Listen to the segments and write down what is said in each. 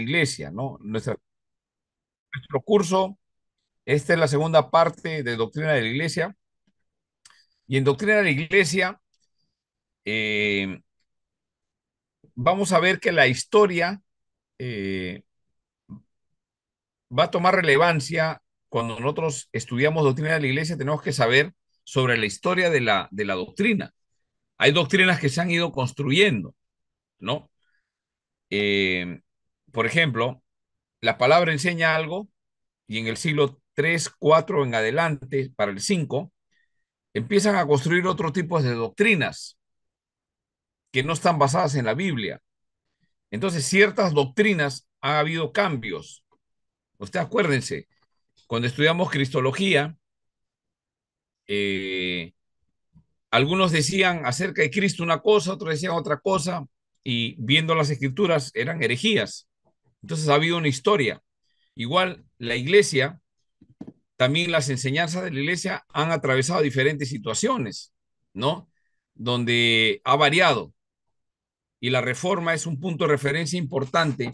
iglesia, ¿no? Nuestro curso, esta es la segunda parte de Doctrina de la Iglesia. Y en Doctrina de la Iglesia eh, vamos a ver que la historia eh, va a tomar relevancia cuando nosotros estudiamos Doctrina de la Iglesia. Tenemos que saber sobre la historia de la doctrina. Hay doctrinas que se han ido construyendo, ¿no? Eh, por ejemplo, la palabra enseña algo y en el siglo 3 4 en adelante, para el 5 empiezan a construir otro tipo de doctrinas que no están basadas en la Biblia. Entonces, ciertas doctrinas ha habido cambios. Ustedes acuérdense, cuando estudiamos Cristología, eh, algunos decían acerca de Cristo una cosa, otros decían otra cosa, y viendo las escrituras eran herejías. Entonces ha habido una historia. Igual la iglesia, también las enseñanzas de la iglesia han atravesado diferentes situaciones, ¿no? Donde ha variado y la reforma es un punto de referencia importante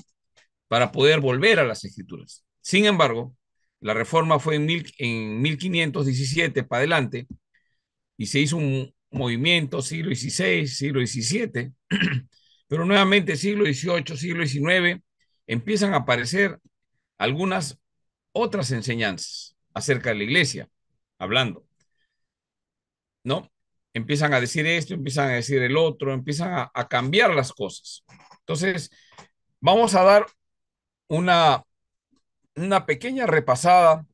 para poder volver a las escrituras. Sin embargo, la reforma fue en 1517 para adelante y se hizo un movimiento siglo XVI, siglo XVII, pero nuevamente siglo XVIII, siglo XIX empiezan a aparecer algunas otras enseñanzas acerca de la iglesia, hablando, ¿no? Empiezan a decir esto, empiezan a decir el otro, empiezan a cambiar las cosas. Entonces, vamos a dar una pequeña repasada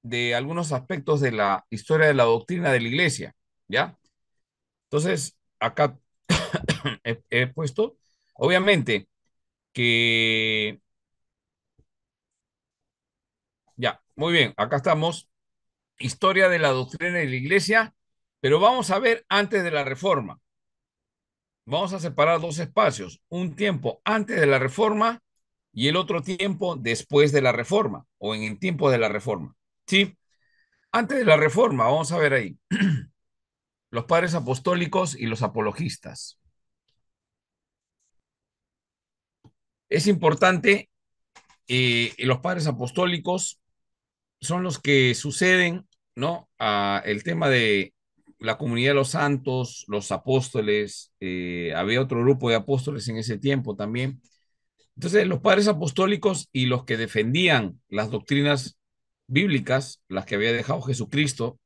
de algunos aspectos de la historia de la doctrina de la iglesia, ¿ya? Entonces, acá he puesto, obviamente, que, ya, muy bien, acá estamos, historia de la doctrina de la iglesia, pero vamos a ver antes de la reforma. Vamos a separar dos espacios, un tiempo antes de la reforma y el otro tiempo después de la reforma o en el tiempo de la reforma. ¿Sí? Antes de la reforma, vamos a ver ahí, los padres apostólicos y los apologistas. Es importante, los padres apostólicos son los que suceden, ¿no? A el tema de la comunidad de los santos, los apóstoles, había otro grupo de apóstoles en ese tiempo también. Entonces, los padres apostólicos y los que defendían las doctrinas bíblicas, las que había dejado Jesucristo,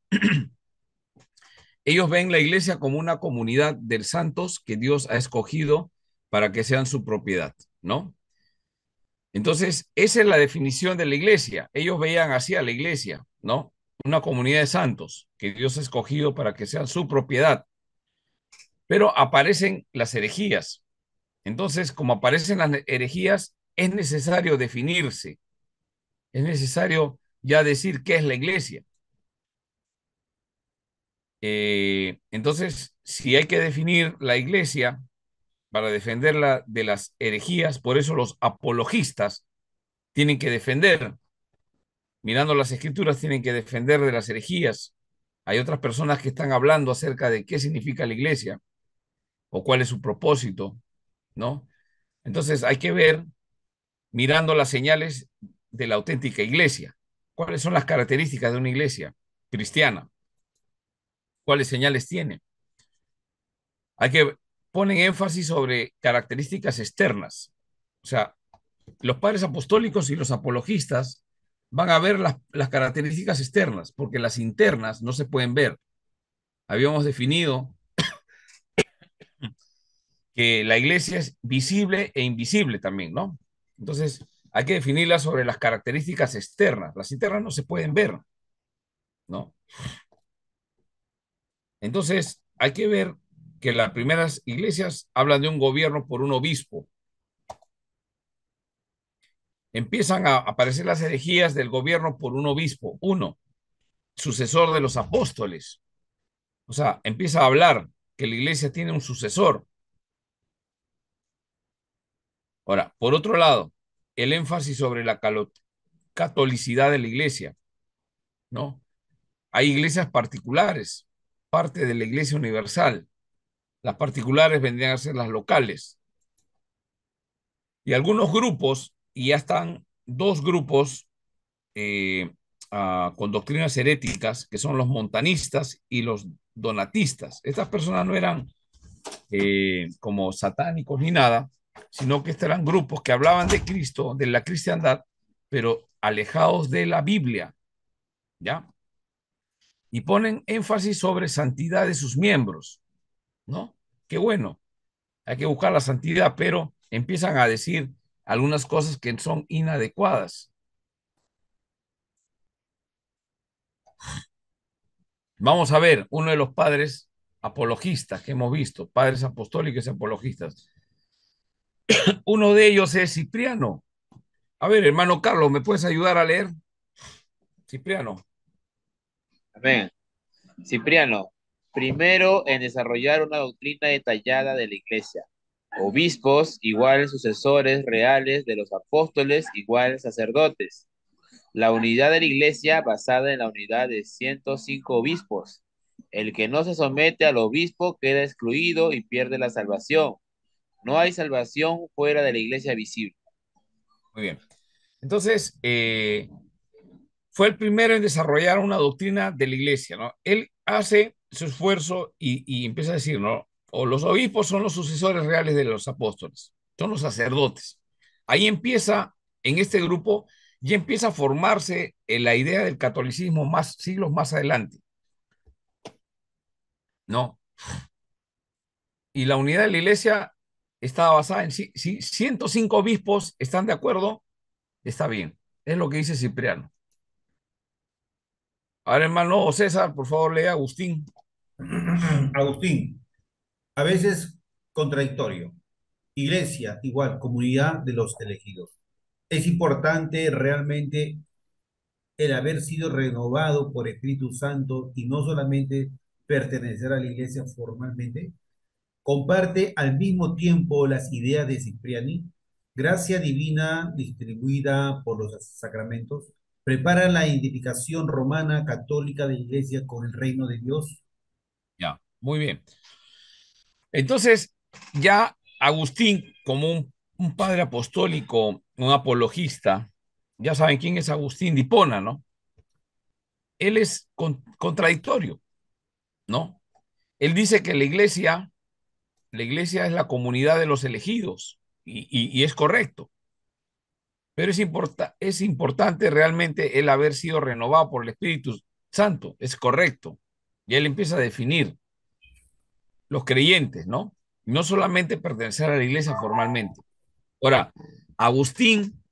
ellos ven la iglesia como una comunidad de santos que Dios ha escogido para que sean su propiedad, ¿no? Entonces, esa es la definición de la iglesia. Ellos veían así a la iglesia, ¿no? Una comunidad de santos que Dios ha escogido para que sean su propiedad. Pero aparecen las herejías. Entonces, como aparecen las herejías, es necesario definirse, es necesario ya decir qué es la iglesia. Entonces, si hay que definir la iglesia para defenderla de las herejías, por eso los apologistas tienen que defender, mirando las escrituras, tienen que defender de las herejías. Hay otras personas que están hablando acerca de qué significa la iglesia o cuál es su propósito, ¿no? Entonces hay que ver, mirando las señales de la auténtica iglesia, cuáles son las características de una iglesia cristiana, cuáles señales tiene. Hay que poner énfasis sobre características externas. O sea, los padres apostólicos y los apologistas van a ver las características externas, porque las internas no se pueden ver. Habíamos definido que la iglesia es visible e invisible también, ¿no? Entonces, hay que definirla sobre las características externas. Las internas no se pueden ver, ¿no? Entonces, hay que ver que las primeras iglesias hablan de un gobierno por un obispo. Empiezan a aparecer las herejías del gobierno por un obispo, uno, sucesor de los apóstoles. O sea, empieza a hablar que la iglesia tiene un sucesor. Ahora, por otro lado, el énfasis sobre la catolicidad de la iglesia, ¿no? Hay iglesias particulares, parte de la iglesia universal. Las particulares vendrían a ser las locales. Y algunos grupos y ya están dos grupos eh, con doctrinas heréticas, que son los montanistas y los donatistas. Estas personas no eran como satánicos ni nada, sino que estos eran grupos que hablaban de Cristo, de la cristiandad, pero alejados de la Biblia, ¿ya? Y ponen énfasis sobre santidad de sus miembros, ¿no? Qué bueno, hay que buscar la santidad, pero empiezan a decir algunas cosas que son inadecuadas. Vamos a ver uno de los padres apologistas que hemos visto, padres apostólicos y apologistas. Uno de ellos es Cipriano. A ver, hermano Carlos, ¿me puedes ayudar a leer? Cipriano. Amén. Cipriano, primero en desarrollar una doctrina detallada de la iglesia. Obispos, igual sucesores reales de los apóstoles, igual sacerdotes. La unidad de la iglesia basada en la unidad de 105 obispos. El que no se somete al obispo queda excluido y pierde la salvación. No hay salvación fuera de la iglesia visible. Muy bien. Entonces, fue el primero en desarrollar una doctrina de la iglesia, ¿no? Él hace su esfuerzo y empieza a decir, ¿no? O los obispos son los sucesores reales de los apóstoles, son los sacerdotes. Ahí empieza, en este grupo, ya empieza a formarse la idea del catolicismo más siglos más adelante, ¿no? Y la unidad de la iglesia está basada en si 105 obispos están de acuerdo, está bien. Es lo que dice Cipriano. Ahora, hermano César, por favor, lea Agustín. Agustín, a veces contradictorio. Iglesia, igual, comunidad de los elegidos. Es importante realmente el haber sido renovado por Espíritu Santo y no solamente pertenecer a la iglesia formalmente. Comparte al mismo tiempo las ideas de Cipriani, gracia divina distribuida por los sacramentos, prepara la identificación romana católica de la iglesia con el reino de Dios. Ya, muy bien. Entonces, ya Agustín, como un padre apostólico, un apologista, ya saben quién es Agustín de Hipona, ¿no? Él es contradictorio, ¿no? Él dice que la iglesia es la comunidad de los elegidos, y es correcto, pero es importante realmente el haber sido renovado por el Espíritu Santo, es correcto. Y él empieza a definir los creyentes, ¿no? No solamente pertenecer a la iglesia formalmente. Ahora, Agustín,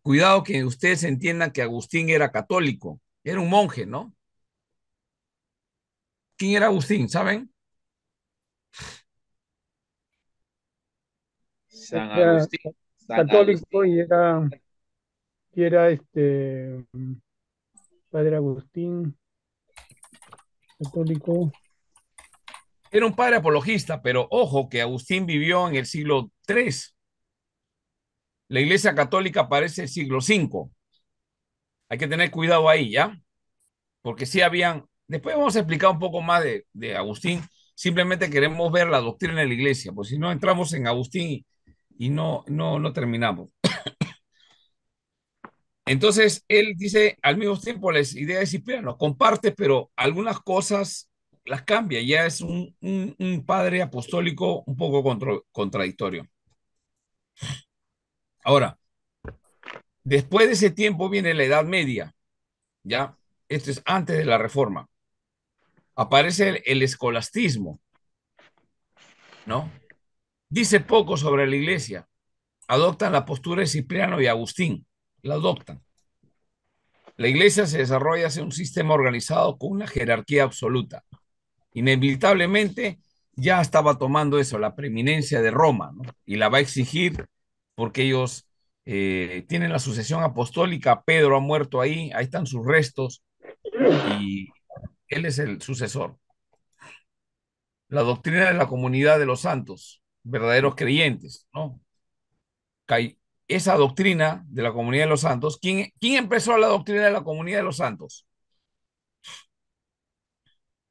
cuidado que ustedes entiendan que Agustín era católico, era un monje, ¿no? ¿Quién era Agustín? ¿Saben? San Era Agustín, San católico Agustín. y era Padre Agustín, católico. Era un padre apologista, pero ojo que Agustín vivió en el siglo III. La iglesia católica aparece en el siglo V. Hay que tener cuidado ahí, ¿ya? Porque sí habían. Después vamos a explicar un poco más de Agustín. Simplemente queremos ver la doctrina de la iglesia, pues si no entramos en Agustín y no terminamos. Entonces, él dice al mismo tiempo las ideas de Cipriano, comparte, pero algunas cosas las cambia. Ya es un padre apostólico un poco contradictorio. Ahora, después de ese tiempo viene la Edad Media, ¿ya? Esto es antes de la Reforma. Aparece el escolastismo, ¿no? Dice poco sobre la iglesia. Adoptan la postura de Cipriano y Agustín. La adoptan. La iglesia se desarrolla hacia un sistema organizado con una jerarquía absoluta. Inevitablemente ya estaba tomando eso, la preeminencia de Roma, ¿no? Y la va a exigir porque ellos tienen la sucesión apostólica. Pedro ha muerto ahí, ahí están sus restos y él es el sucesor. La doctrina de la comunidad de los santos, verdaderos creyentes, ¿no? Esa doctrina de la comunidad de los santos, ¿quién empezó la doctrina de la comunidad de los santos?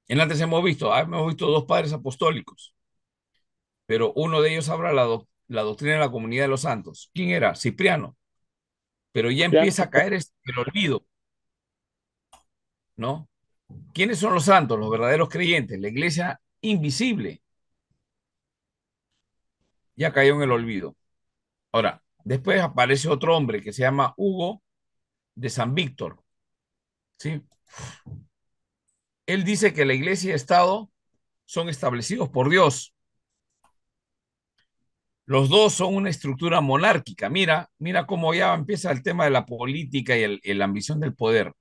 En antes hemos visto dos padres apostólicos, pero uno de ellos la doctrina de la comunidad de los santos. ¿Quién era? Cipriano. Pero ya Cristiano, empieza a caer el olvido, ¿no? ¿Quiénes son los santos, los verdaderos creyentes? La iglesia invisible. Ya cayó en el olvido. Ahora, después aparece otro hombre que se llama Hugo de San Víctor, ¿sí? Él dice que la iglesia y Estado son establecidos por Dios. Los dos son una estructura monárquica. Mira, mira cómo ya empieza el tema de la política y la ambición del poder.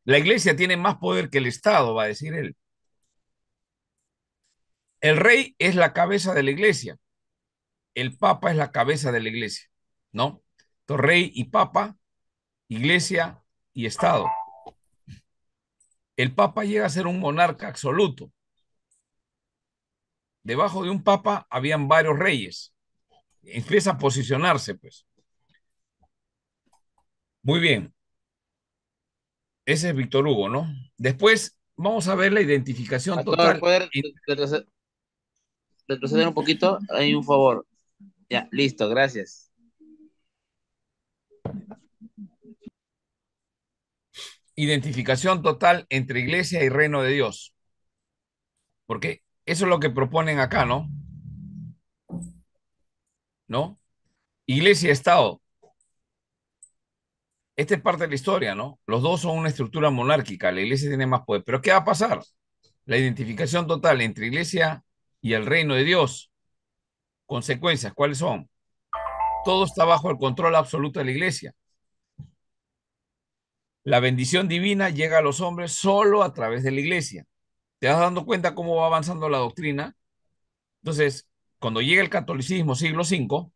La iglesia tiene más poder que el Estado, va a decir él. El rey es la cabeza de la iglesia. El papa es la cabeza de la iglesia, ¿no? Entonces, rey y papa, iglesia y Estado. El papa llega a ser un monarca absoluto. Debajo de un papa habían varios reyes. Empieza a posicionarse, pues. Muy bien. Ese es Víctor Hugo, ¿no? Después vamos a ver la identificación Pastor, total. ¿puede retroceder un poquito? Hay un favor. Ya, listo, gracias. Identificación total entre iglesia y reino de Dios. Porque eso es lo que proponen acá, ¿no? ¿No? Iglesia y Estado. Esta es parte de la historia, ¿no? Los dos son una estructura monárquica, la iglesia tiene más poder. Pero ¿qué va a pasar? La identificación total entre iglesia y el reino de Dios. Consecuencias, ¿cuáles son? Todo está bajo el control absoluto de la iglesia. La bendición divina llega a los hombres solo a través de la iglesia. ¿Te vas dando cuenta cómo va avanzando la doctrina? Entonces, cuando llega el catolicismo, siglo V,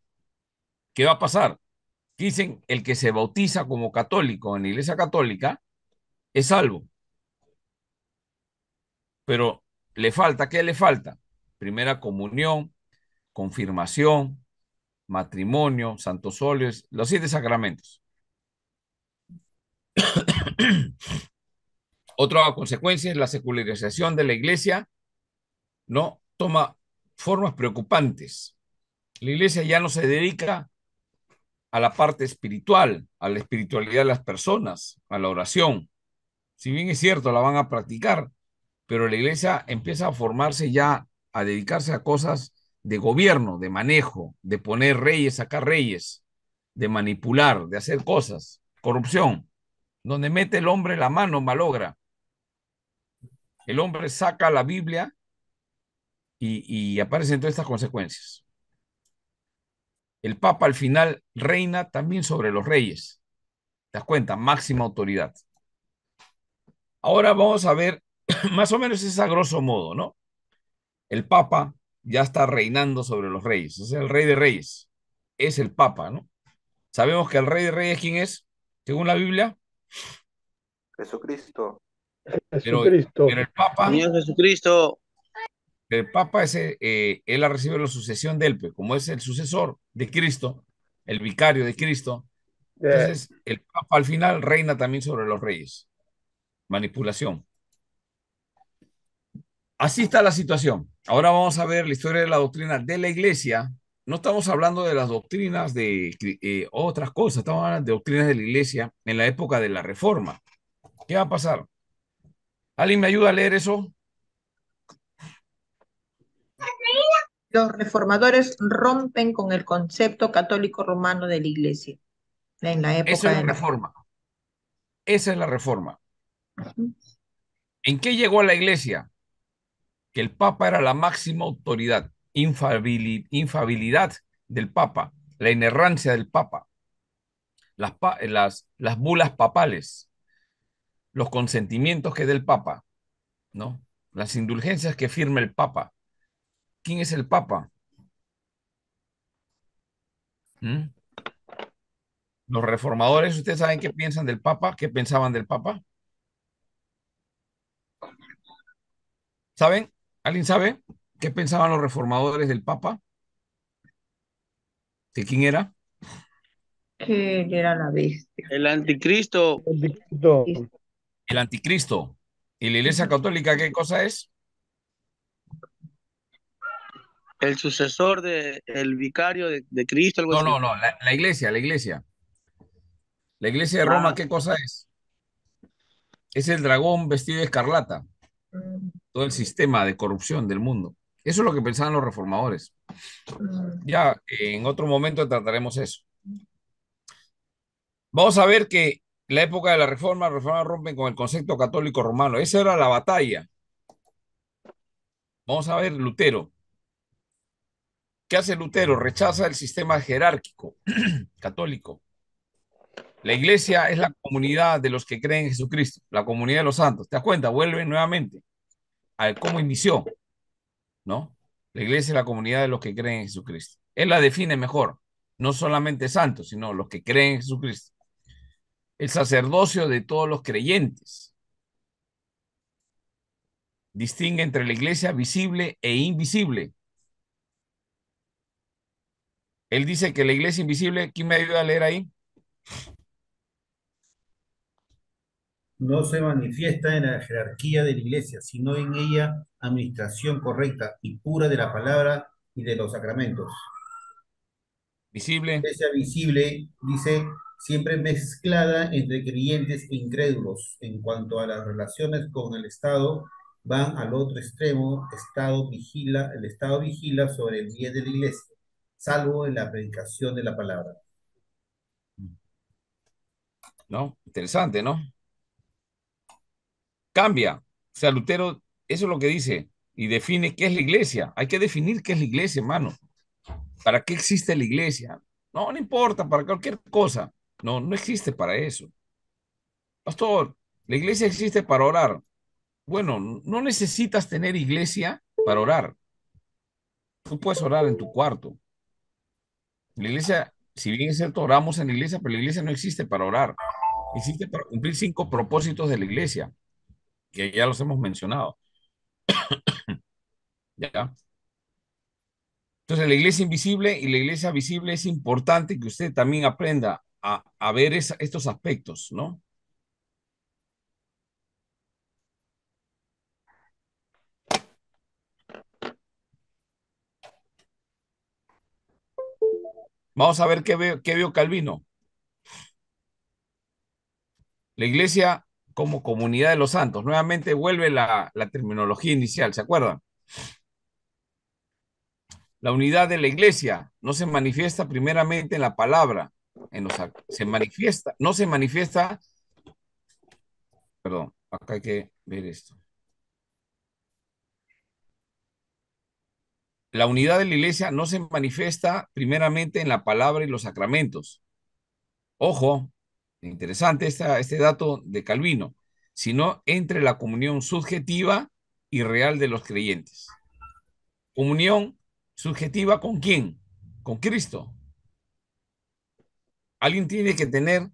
¿qué va a pasar? Dicen, el que se bautiza como católico en la iglesia católica es salvo. Pero le falta, ¿qué le falta? Primera comunión, confirmación, matrimonio, santos óleos, los 7 sacramentos. Otra consecuencia es la secularización de la iglesia, ¿no? Toma formas preocupantes. La iglesia ya no se dedica a la parte espiritual, a la espiritualidad de las personas, a la oración. Si bien es cierto, la van a practicar, pero la iglesia empieza a formarse ya, a dedicarse a cosas de gobierno, de manejo, de poner reyes, sacar reyes, de manipular, de hacer cosas, corrupción. Donde mete el hombre la mano, malogra. El hombre saca la Biblia y aparecen todas estas consecuencias. El Papa al final reina también sobre los reyes. ¿Te das cuenta? Máxima autoridad. Ahora vamos a ver, más o menos es a grosso modo, ¿no? El Papa ya está reinando sobre los reyes, es el rey de reyes, es el Papa, ¿no? Sabemos que el rey de reyes, ¿quién es? Según la Biblia, Jesucristo. pero, Jesucristo. pero Señor Jesucristo. el Papa es, él ha recibido la sucesión de él, pues, como es el sucesor de Cristo, el vicario de Cristo, Eh, entonces el Papa al final reina también sobre los reyes. Manipulación. Así está la situación. Ahora vamos a ver la historia de la doctrina de la iglesia. No estamos hablando de las doctrinas de otras cosas, estamos hablando de doctrinas de la iglesia en la época de la Reforma. ¿Qué va a pasar? ¿Alguien me ayuda a leer eso? Los reformadores rompen con el concepto católico romano de la Iglesia en la Eso época es la de la... Reforma. Esa es la Reforma. Ujú. ¿En qué llegó a la iglesia? Que el Papa era la máxima autoridad, infabilidad del Papa, la inerrancia del Papa, las bulas papales, los consentimientos que dé el Papa, ¿no? Las indulgencias que firma el Papa. ¿Quién es el Papa? ¿Mm? Los reformadores, ¿ustedes saben qué piensan del Papa? ¿Qué pensaban del Papa? ¿Saben? ¿Alguien sabe qué pensaban los reformadores del Papa? ¿De quién era? Que él era la bestia. El anticristo. Jesucristo. El anticristo. ¿Y la Iglesia Ujú. Católica qué cosa es? El sucesor de el vicario de Cristo, algo No, así. no, no, la iglesia, la iglesia. La iglesia de Roma, Ah, ¿qué cosa es? Es el dragón vestido de escarlata, Mm, todo el sistema de corrupción del mundo. Eso es lo que pensaban los reformadores. mm. Ya en otro momento trataremos eso. Vamos a ver que la época de la reforma rompen con el concepto católico romano. Esa era la batalla. Vamos a ver Lutero. ¿Qué hace Lutero? Rechaza el sistema jerárquico católico. La iglesia es la comunidad de los que creen en Jesucristo, la comunidad de los santos. ¿Te das cuenta? Vuelve nuevamente a cómo inició, ¿no? La iglesia es la comunidad de los que creen en Jesucristo. Él la define mejor, no solamente santos, sino los que creen en Jesucristo. El sacerdocio de todos los creyentes. Distingue entre la iglesia visible e invisible. Él dice que la iglesia invisible, ¿quién me ayuda a leer ahí? No se manifiesta en la jerarquía de la iglesia, sino en ella administración correcta y pura de la palabra y de los sacramentos. Visible, Iglesia visible, dice, siempre mezclada entre creyentes e incrédulos. En cuanto a las relaciones con el Estado, van al otro extremo. El Estado vigila sobre el bien de la iglesia, salvo en la predicación de la palabra. ¿no? Interesante, ¿no? Cambia. O sea, Lutero, eso es lo que dice y define qué es la iglesia. Hay que definir qué es la iglesia, hermano. ¿Para qué existe la iglesia? No, no importa, para cualquier cosa. No, no existe para eso. Pastor, la iglesia existe para orar. Bueno, no necesitas tener iglesia para orar. Tú puedes orar en tu cuarto. La iglesia, si bien es cierto, oramos en la iglesia, pero la iglesia no existe para orar. Existe para cumplir 5 propósitos de la iglesia, que ya los hemos mencionado. ¿Ya? Entonces, la iglesia invisible y la iglesia visible es importante que usted también aprenda a ver estos aspectos, ¿no? Vamos a ver qué veo Calvino. La iglesia como comunidad de los santos. Nuevamente vuelve la terminología inicial, ¿se acuerdan? La unidad de la iglesia no se manifiesta primeramente en la palabra, se manifiesta, no se manifiesta, perdón, acá hay que ver esto. La unidad de la iglesia no se manifiesta primeramente en la palabra y los sacramentos. Ojo, interesante este dato de Calvino, sino entre la comunión subjetiva y real de los creyentes. Comunión subjetiva ¿con quién? Con Cristo. Alguien tiene que tener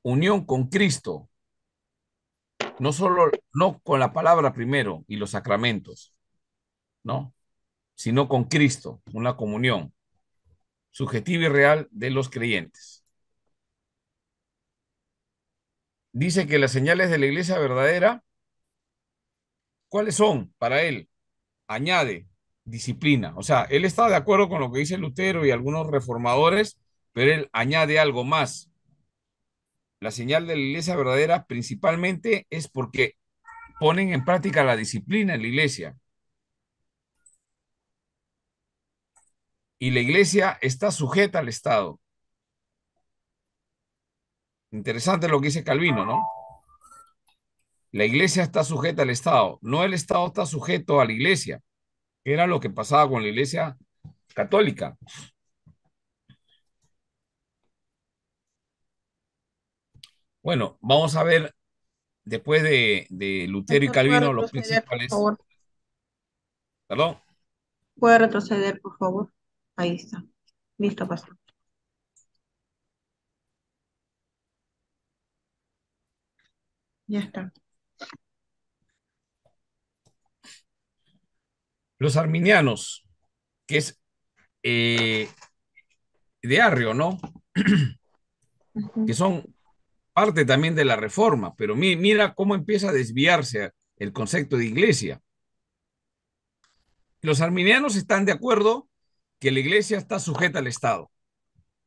unión con Cristo, no solo, no con la palabra primero y los sacramentos, ¿no? Sino con Cristo, una comunión subjetiva y real de los creyentes. Dice que las señales de la iglesia verdadera, ¿cuáles son para él? Añade disciplina. O sea, él está de acuerdo con lo que dice Lutero y algunos reformadores, pero él añade algo más. La señal de la iglesia verdadera principalmente es porque ponen en práctica la disciplina en la iglesia. Y la iglesia está sujeta al Estado. Interesante lo que dice Calvino, ¿no? La iglesia está sujeta al Estado, no el Estado está sujeto a la iglesia, que era lo que pasaba con la iglesia católica. Bueno, vamos a ver después de Lutero y Pastor, ¿puede Calvino los retroceder, por principales, favor? perdón, ¿Puede retroceder, por favor? Ahí está. Listo, pastor. Ya está. los arminianos, que es eh, de Arrio, ¿no? Que Ujú. son parte también de la reforma, pero mira cómo empieza a desviarse el concepto de iglesia. Los arminianos están de acuerdo que la iglesia está sujeta al Estado.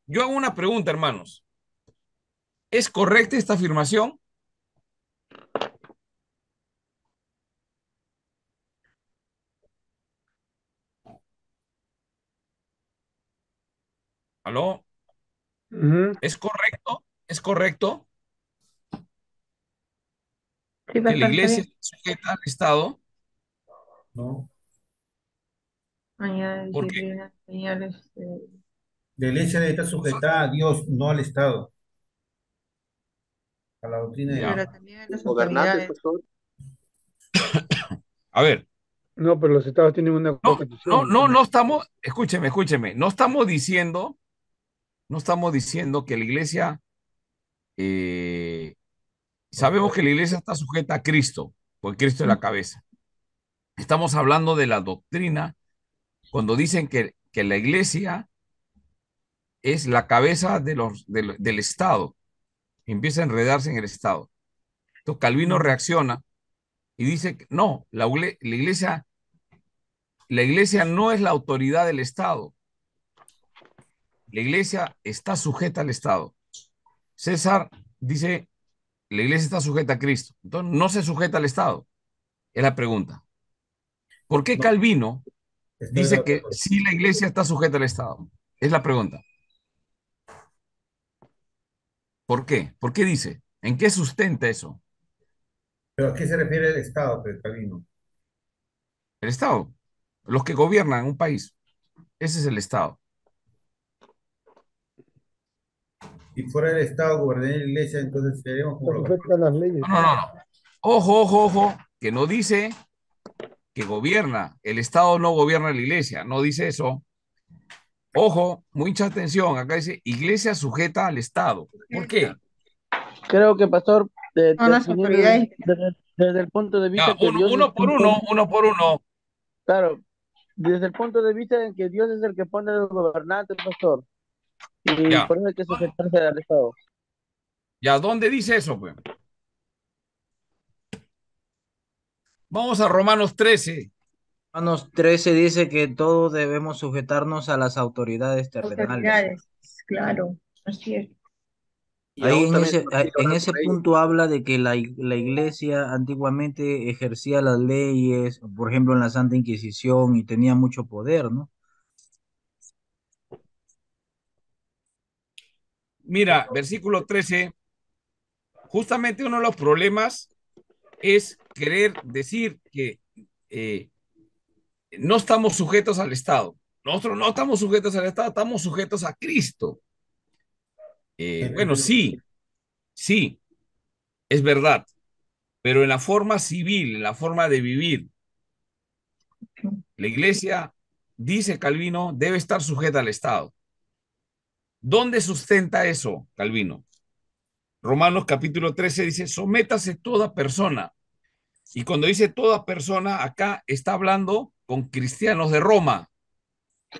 Yo hago una pregunta, hermanos. ¿Es correcta esta afirmación? ¿Aló? Ujú. ¿Es correcto? ¿Es correcto Sí, que la pastor, está iglesia bien. está sujeta al Estado? ¿no? Añade ¿Por qué? disciplina, señales. La iglesia debe estar sujetada a Dios, no al Estado, a la doctrina de Ya. Dios. Pero también a las Gobernantes, autoridades. pastor. A ver, No, pero los estados tienen una constitución. no estamos, escúcheme, no estamos diciendo que la iglesia, eh, sabemos que la iglesia está sujeta a Cristo, porque Cristo es la cabeza. Estamos hablando de la doctrina cuando dicen que la iglesia es la cabeza del Estado, empieza a enredarse en el Estado. Entonces Calvino reacciona y dice que no, la iglesia no es la autoridad del Estado, la iglesia está sujeta al Estado. César dice, la iglesia está sujeta a Cristo, entonces no se sujeta al Estado, es la pregunta. ¿Por qué No, Calvino estoy de dice que acuerdo. sí la iglesia está sujeta al Estado? Es la pregunta. ¿Por qué? ¿Por qué dice? ¿En qué sustenta eso? ¿Pero a qué se refiere el Estado, Pedro Calvino? El Estado, los que gobiernan un país, ese es el Estado. Si fuera el Estado gobernaría la iglesia, entonces seríamos como Está los sujeta a las leyes. No. Ojo, que no dice que gobierna, el Estado no gobierna la iglesia, no dice eso. Ojo, mucha atención, acá dice iglesia sujeta al Estado. ¿Por qué? Creo que, pastor, Son las definiendo autoridades. desde el punto de vista Ya, que Dios es uno por uno. claro, desde el punto de vista en que Dios es el que pone a los gobernantes, pastor, y Ya, por eso hay que sujetarse al Estado. ya, ¿dónde dice eso, pues? Vamos a Romanos 13. Romanos 13 dice que todos debemos sujetarnos a las autoridades terrenales. Autoridades, claro, así es. Y Ahí aún también se nos tiene que en orar ese por ellos. punto habla de que la iglesia antiguamente ejercía las leyes, por ejemplo en la Santa Inquisición, y tenía mucho poder, ¿no? Mira, versículo 13. Justamente uno de los problemas es querer decir que eh, no estamos sujetos al Estado. Nosotros no estamos sujetos al Estado, estamos sujetos a Cristo. Bueno, sí, es verdad, pero en la forma civil, en la forma de vivir, la iglesia, dice Calvino, debe estar sujeta al Estado. ¿Dónde sustenta eso, Calvino? Romanos capítulo 13 dice, sométase toda persona. Y cuando dice toda persona, acá está hablando con cristianos de Roma.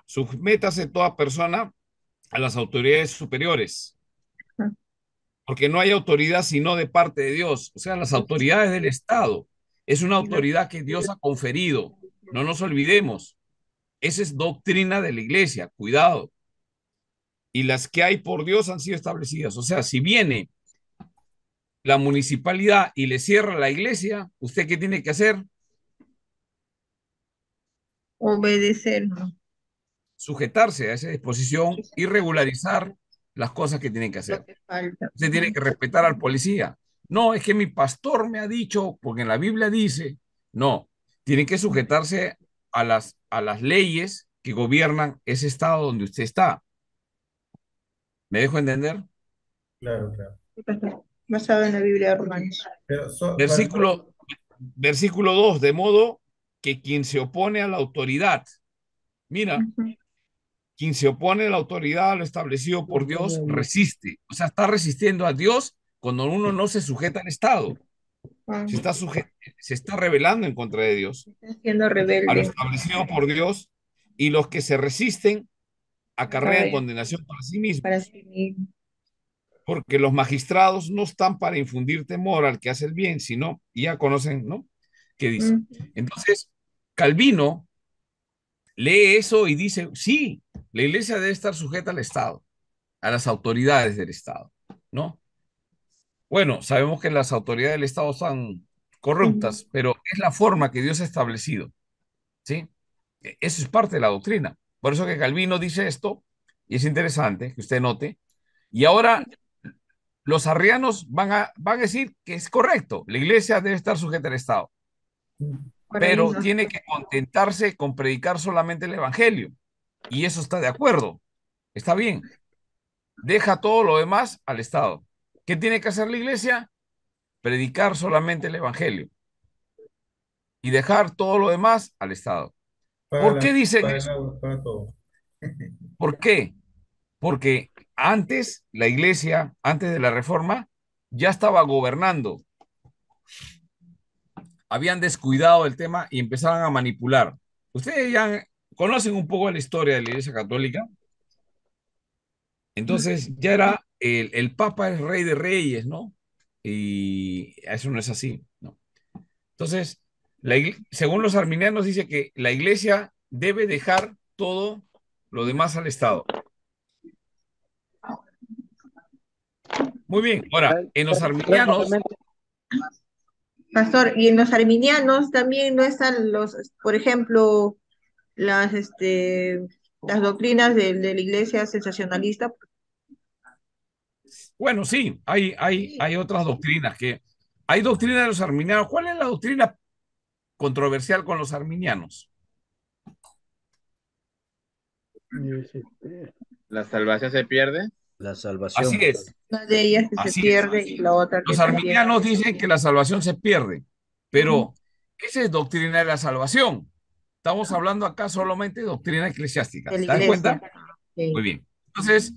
Sométase toda persona a las autoridades superiores, porque no hay autoridad sino de parte de Dios, o sea, las autoridades del Estado. Es una autoridad que Dios ha conferido. No nos olvidemos. Esa es doctrina de la iglesia, cuidado. Y las que hay por Dios han sido establecidas. O sea, si viene la municipalidad y le cierra la iglesia, ¿usted qué tiene que hacer? Obedecer, ¿no? Sujetarse a esa disposición y regularizar las cosas que tienen que Lo hacer. que falta. Usted tiene que respetar al policía. No, es que mi pastor me ha dicho, porque en la Biblia dice, no, tienen que sujetarse a las leyes que gobiernan ese estado donde usted está. ¿Me dejo entender? Claro, claro. Sí, pastor. Basado en la Biblia de Romanos. Pero, Versículo, versículo 2, de modo que quien se opone a la autoridad, mira, Ujú. quien se opone a la autoridad a lo establecido No por pone a Dios Dios. resiste. O sea, está resistiendo a Dios cuando uno no se sujeta al Estado. Ah, Se está rebelando en contra de Dios, está siendo a lo rebelde. establecido por Dios, y los que se resisten acarrean Sabe, condenación para sí para mismos, sí mismo. porque los magistrados no están para infundir temor al que hace el bien, sino, y ya conocen, ¿no? ¿Qué dice? Ujú. Entonces, Calvino lee eso y dice, sí, la iglesia debe estar sujeta al Estado, a las autoridades del Estado, ¿no? Bueno, sabemos que las autoridades del Estado son corruptas, pero es la forma que Dios ha establecido, ¿sí? Eso es parte de la doctrina. Por eso que Calvino dice esto, y es interesante que usted note, y ahora los arrianos van a decir que es correcto, la iglesia debe estar sujeta al Estado, Por ahí pero no. tiene que contentarse con predicar solamente el Evangelio, y eso está de acuerdo, está bien, deja todo lo demás al Estado. ¿Qué tiene que hacer la iglesia? Predicar solamente el Evangelio y dejar todo lo demás al Estado. Para, ¿Por qué dicen para, eso? para todo. ¿Por qué? Porque antes la iglesia, antes de la reforma, ya estaba gobernando. Habían descuidado el tema y empezaban a manipular. Ustedes ya conocen un poco la historia de la iglesia católica. Entonces ya era el Papa es rey de reyes, ¿no? Y eso no es así, ¿no? Entonces, según los arminianos dice que la iglesia debe dejar todo lo demás al Estado. Muy bien, ahora, en los arminianos, Prácticamente, Pastor, y en los arminianos también no están por ejemplo, las doctrinas de la iglesia sensacionalista. bueno, sí, hay otras doctrinas que... Hay doctrina de los arminianos. ¿Cuál es la doctrina controversial con los arminianos? ¿La salvación se pierde? La Así salvación. es, Una de ellas que se así es. pierde y la otra que Los se pierde. arminianos dicen que la salvación se pierde, pero esa es doctrina de la salvación. Estamos hablando acá solamente de doctrina eclesiástica. De la ¿Te das iglesia. cuenta? Sí. Muy bien. Entonces,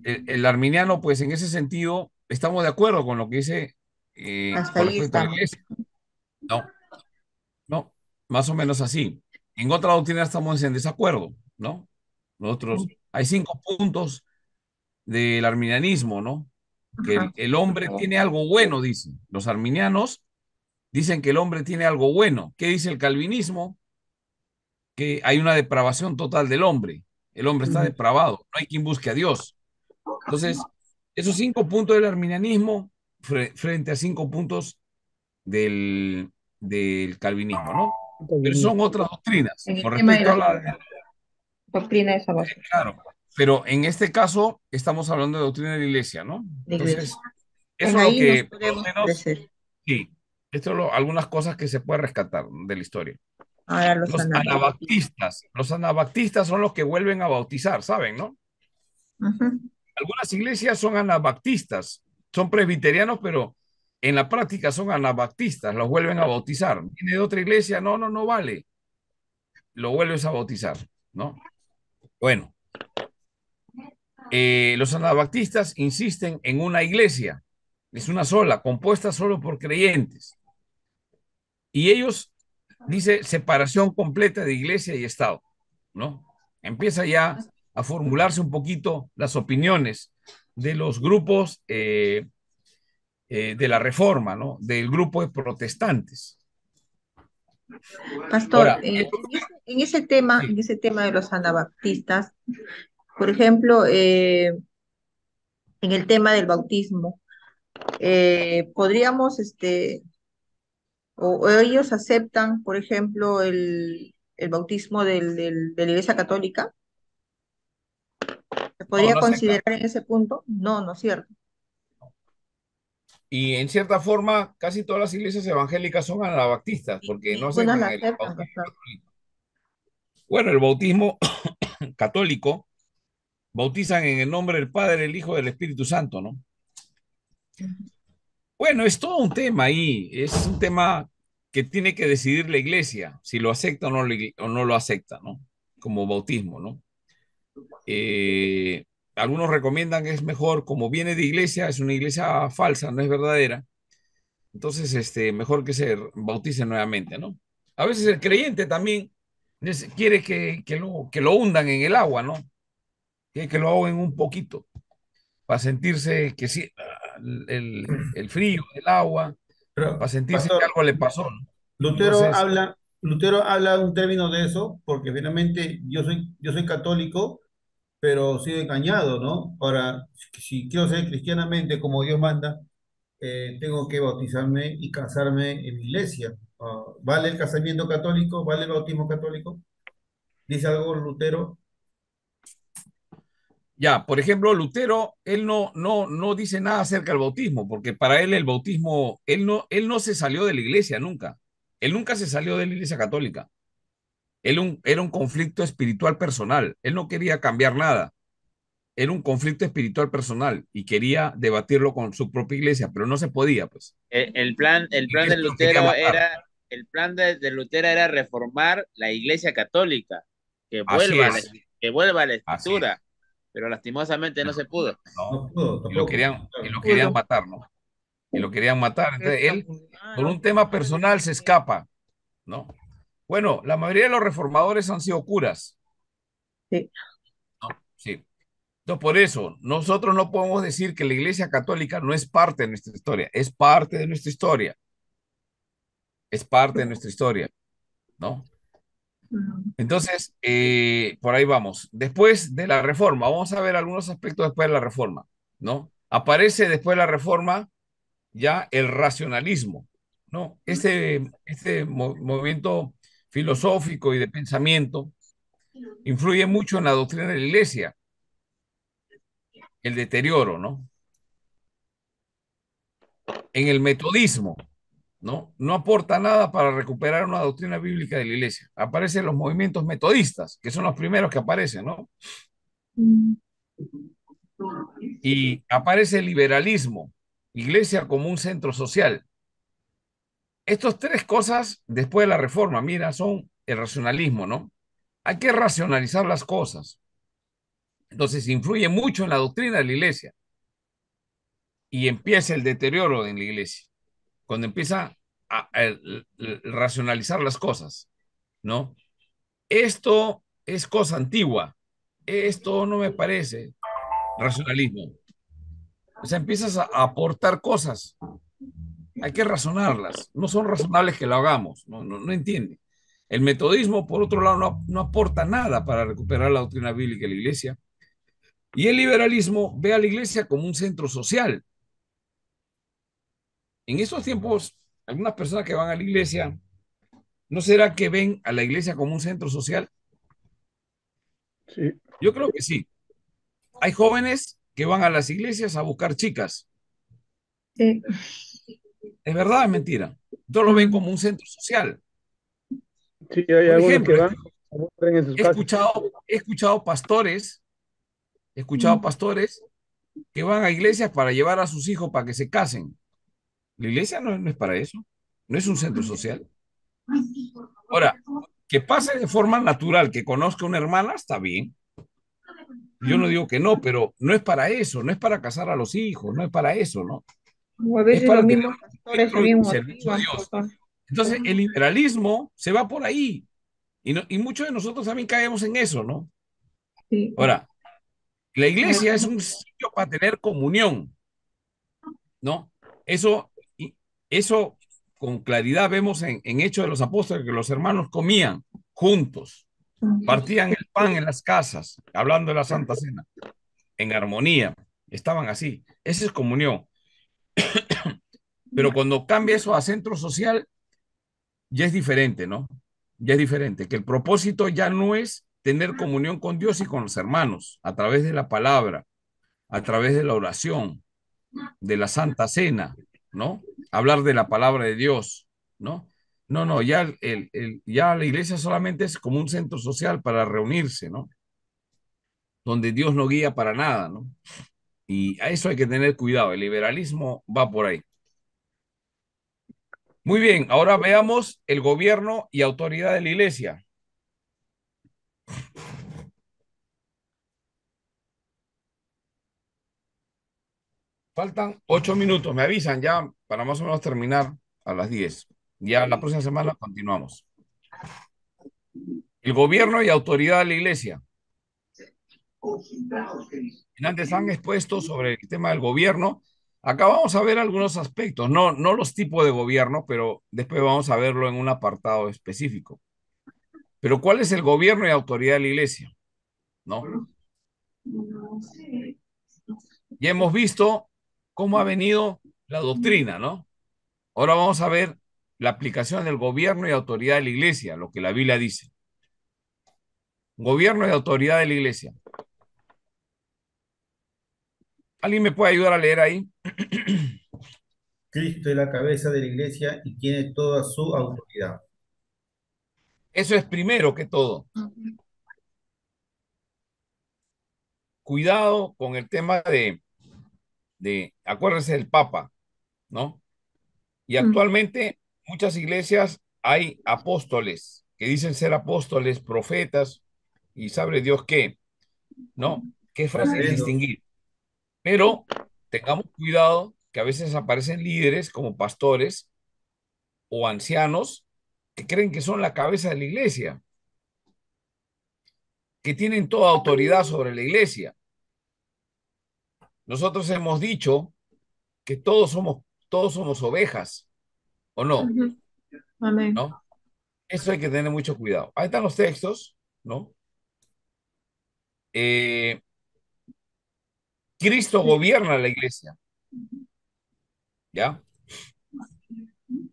el arminiano, pues en ese sentido, estamos de acuerdo con lo que dice Hasta con ahí respecto a la estamos. iglesia. No, no, más o menos así. En otra doctrina estamos en desacuerdo, ¿no? Nosotros, hay 5 puntos del arminianismo, ¿no? Que Ajá. el hombre tiene algo bueno, dicen. Los arminianos dicen que el hombre tiene algo bueno. ¿Qué dice el calvinismo? Que hay una depravación total del hombre. El hombre está depravado. No hay quien busque a Dios. Entonces, esos 5 puntos del arminianismo frente a 5 puntos del calvinismo, ¿no? Pero son otras doctrinas. En el Con tema de respecto a la la... doctrina de salvación. Claro, pero en este caso estamos hablando de doctrina de la iglesia, ¿no? La iglesia. Entonces, En eso es lo ahí nos que, por lo podemos menos, parecer. sí, esto es algunas cosas que se puede rescatar de la historia. Ahora los Los anabaptistas son los que vuelven a bautizar, ¿saben, no? Ujú. Algunas iglesias son anabaptistas, son presbiterianos, pero en la práctica son anabaptistas, los vuelven a bautizar. Viene de otra iglesia, no, no, no vale, lo vuelves a bautizar, ¿no? Bueno, los anabaptistas insisten en una iglesia, es una sola, compuesta solo por creyentes. Y ellos, dice, separación completa de iglesia y Estado, ¿no? Empieza ya a formularse un poquito las opiniones de los grupos de la Reforma, ¿no? Del grupo de protestantes. Pastor, Ahora, en sí, ese tema de los anabaptistas, por ejemplo, en el tema del bautismo, podríamos, o ellos aceptan, por ejemplo, el bautismo de la Iglesia Católica. ¿Se no, podría no aceptan. considerar en ese punto? No, no es cierto. Y en cierta forma, casi todas las iglesias evangélicas son anabaptistas, Y porque no ninguna la aceptan el aceptan, bautismo pastor. católico. Bueno, el bautismo católico bautizan en el nombre del Padre, del Hijo y del Espíritu Santo, ¿no? Bueno, es todo un tema ahí, es un tema que tiene que decidir la iglesia, si lo acepta o no lo acepta, ¿no? Como bautismo, ¿no? Eh, Algunos recomiendan que es mejor, como viene de iglesia, es una iglesia falsa, no es verdadera, entonces mejor que se bautice nuevamente, ¿no? A veces el creyente también quiere que lo hundan en el agua, ¿no? Quiere que lo ahoguen un poquito para sentirse que sí, el frío del agua, Pero, para sentirse que pastor, algo le pasó, ¿no? Lutero Entonces, habla, Lutero habla un término de eso, porque finalmente yo soy católico, pero soy engañado, ¿no? Ahora, si quiero ser cristianamente como Dios manda, tengo que bautizarme y casarme en la iglesia. ¿Vale el casamiento católico? ¿Vale el bautismo católico? ¿Dice algo Lutero? Ya, por ejemplo, Lutero, él no dice nada acerca del bautismo, porque para él el bautismo, él no se salió de la iglesia nunca. Él nunca se salió de la iglesia católica. Era un conflicto espiritual personal. Él no quería cambiar nada. Era un conflicto espiritual personal y quería debatirlo con su propia iglesia, pero no se podía, pues. El La plan de iglesia lo quería Lutero matar. era, el plan de Lutero era reformar la Iglesia Católica, que Así vuelva a es, que vuelva a la así es. Escritura, pero lastimosamente no se pudo. No, No puedo, tampoco. y Claro. lo querían matar, ¿no? Y lo querían matar. Entonces él, por un tema personal, se escapa, ¿no? Bueno, la mayoría de los reformadores han sido curas, Sí. ¿no? Sí. Entonces, por eso, nosotros no podemos decir que la Iglesia Católica no es parte de nuestra historia, es parte de nuestra historia, es parte de nuestra historia, ¿no? Entonces, por ahí vamos. Después de la reforma, vamos a ver algunos aspectos después de la reforma, ¿no? Aparece después de la reforma ya el racionalismo, ¿no? Este movimiento filosófico y de pensamiento influye mucho en la doctrina de la iglesia, el deterioro, ¿no? En el metodismo, ¿no? No aporta nada para recuperar una doctrina bíblica de la iglesia. Aparecen los movimientos metodistas, que son los primeros que aparecen, ¿no? Y aparece el liberalismo, iglesia como un centro social. Estas tres cosas, después de la reforma, mira, son el racionalismo, ¿no? Hay que racionalizar las cosas. Entonces, influye mucho en la doctrina de la iglesia y empieza el deterioro en la iglesia, cuando empieza a racionalizar las cosas, ¿no? Esto es cosa antigua, esto no me parece racionalismo. O sea, empiezas a aportar cosas, hay que razonarlas, no son razonables que lo hagamos, no entiende. El metodismo, por otro lado, no aporta nada para recuperar la doctrina bíblica de la iglesia. Y el liberalismo ve a la iglesia como un centro social. En estos tiempos, algunas personas que van a la iglesia, ¿no será que ven a la iglesia como un centro social? Sí. Yo creo que sí. Hay jóvenes que van a las iglesias a buscar chicas. Sí. ¿Es verdad o es mentira? Todos lo ven como un centro social. Sí, hay Por algunos que ejemplo, van, aburren en sus casas. he escuchado pastores que van a iglesias para llevar a sus hijos para que se casen. La iglesia no es para eso, no es un centro social. Ahora, que pase de forma natural, que conozca una hermana, está bien. Yo no digo que no, pero no es para eso, no es para casar a los hijos, no es para eso, ¿no? O a Es veces los para tener mismos un pastores encuentro también y servicio a motivan, Dios. pues. Entonces, el liberalismo se va por ahí. Y muchos de nosotros también caemos en eso, ¿no? Sí. Ahora, la iglesia es un sitio para tener comunión, ¿no? Eso, eso con claridad vemos en Hechos de los Apóstoles, que los hermanos comían juntos, partían el pan en las casas, hablando de la Santa Cena, en armonía, estaban así. Esa es comunión. Pero cuando cambia eso a centro social, ya es diferente, ¿no? Ya es diferente, que el propósito ya no es tener comunión con Dios y con los hermanos a través de la palabra, a través de la oración, de la Santa Cena, ¿no? Hablar de la palabra de Dios, ¿no? No, ya, ya la iglesia solamente es como un centro social para reunirse, ¿no? Donde Dios no guía para nada, ¿no? Y a eso hay que tener cuidado, el liberalismo va por ahí. Muy bien, ahora veamos el gobierno y autoridad de la iglesia. Faltan 8 minutos, me avisan ya para más o menos terminar a las 10. Ya la próxima semana continuamos. El gobierno y autoridad de la iglesia. Antes han expuesto sobre el tema del gobierno Acá vamos a ver algunos aspectos, no los tipos de gobierno, pero después vamos a verlo en un apartado específico. Pero ¿cuál es el gobierno y autoridad de la iglesia? ¿No? Ya hemos visto cómo ha venido la doctrina, ¿no? Ahora vamos a ver la aplicación del gobierno y autoridad de la iglesia, lo que la Biblia dice. Gobierno y autoridad de la iglesia. ¿Alguien me puede ayudar a leer ahí? Cristo es la cabeza de la iglesia y tiene toda su autoridad. Eso es primero que todo. Cuidado con el tema acuérdense del Papa, ¿no? Y actualmente muchas iglesias hay apóstoles que dicen ser apóstoles, profetas, y sabe Dios qué, ¿no? Que es fácil Reverendos. distinguir. Pero tengamos cuidado que a veces aparecen líderes como pastores o ancianos que creen que son la cabeza de la iglesia, que tienen toda autoridad sobre la iglesia. Nosotros hemos dicho que todos somos ovejas, ¿o no? Amén. ¿No? Eso hay que tener mucho cuidado. Ahí están los textos, ¿no? Eh, Cristo gobierna la iglesia, ¿ya?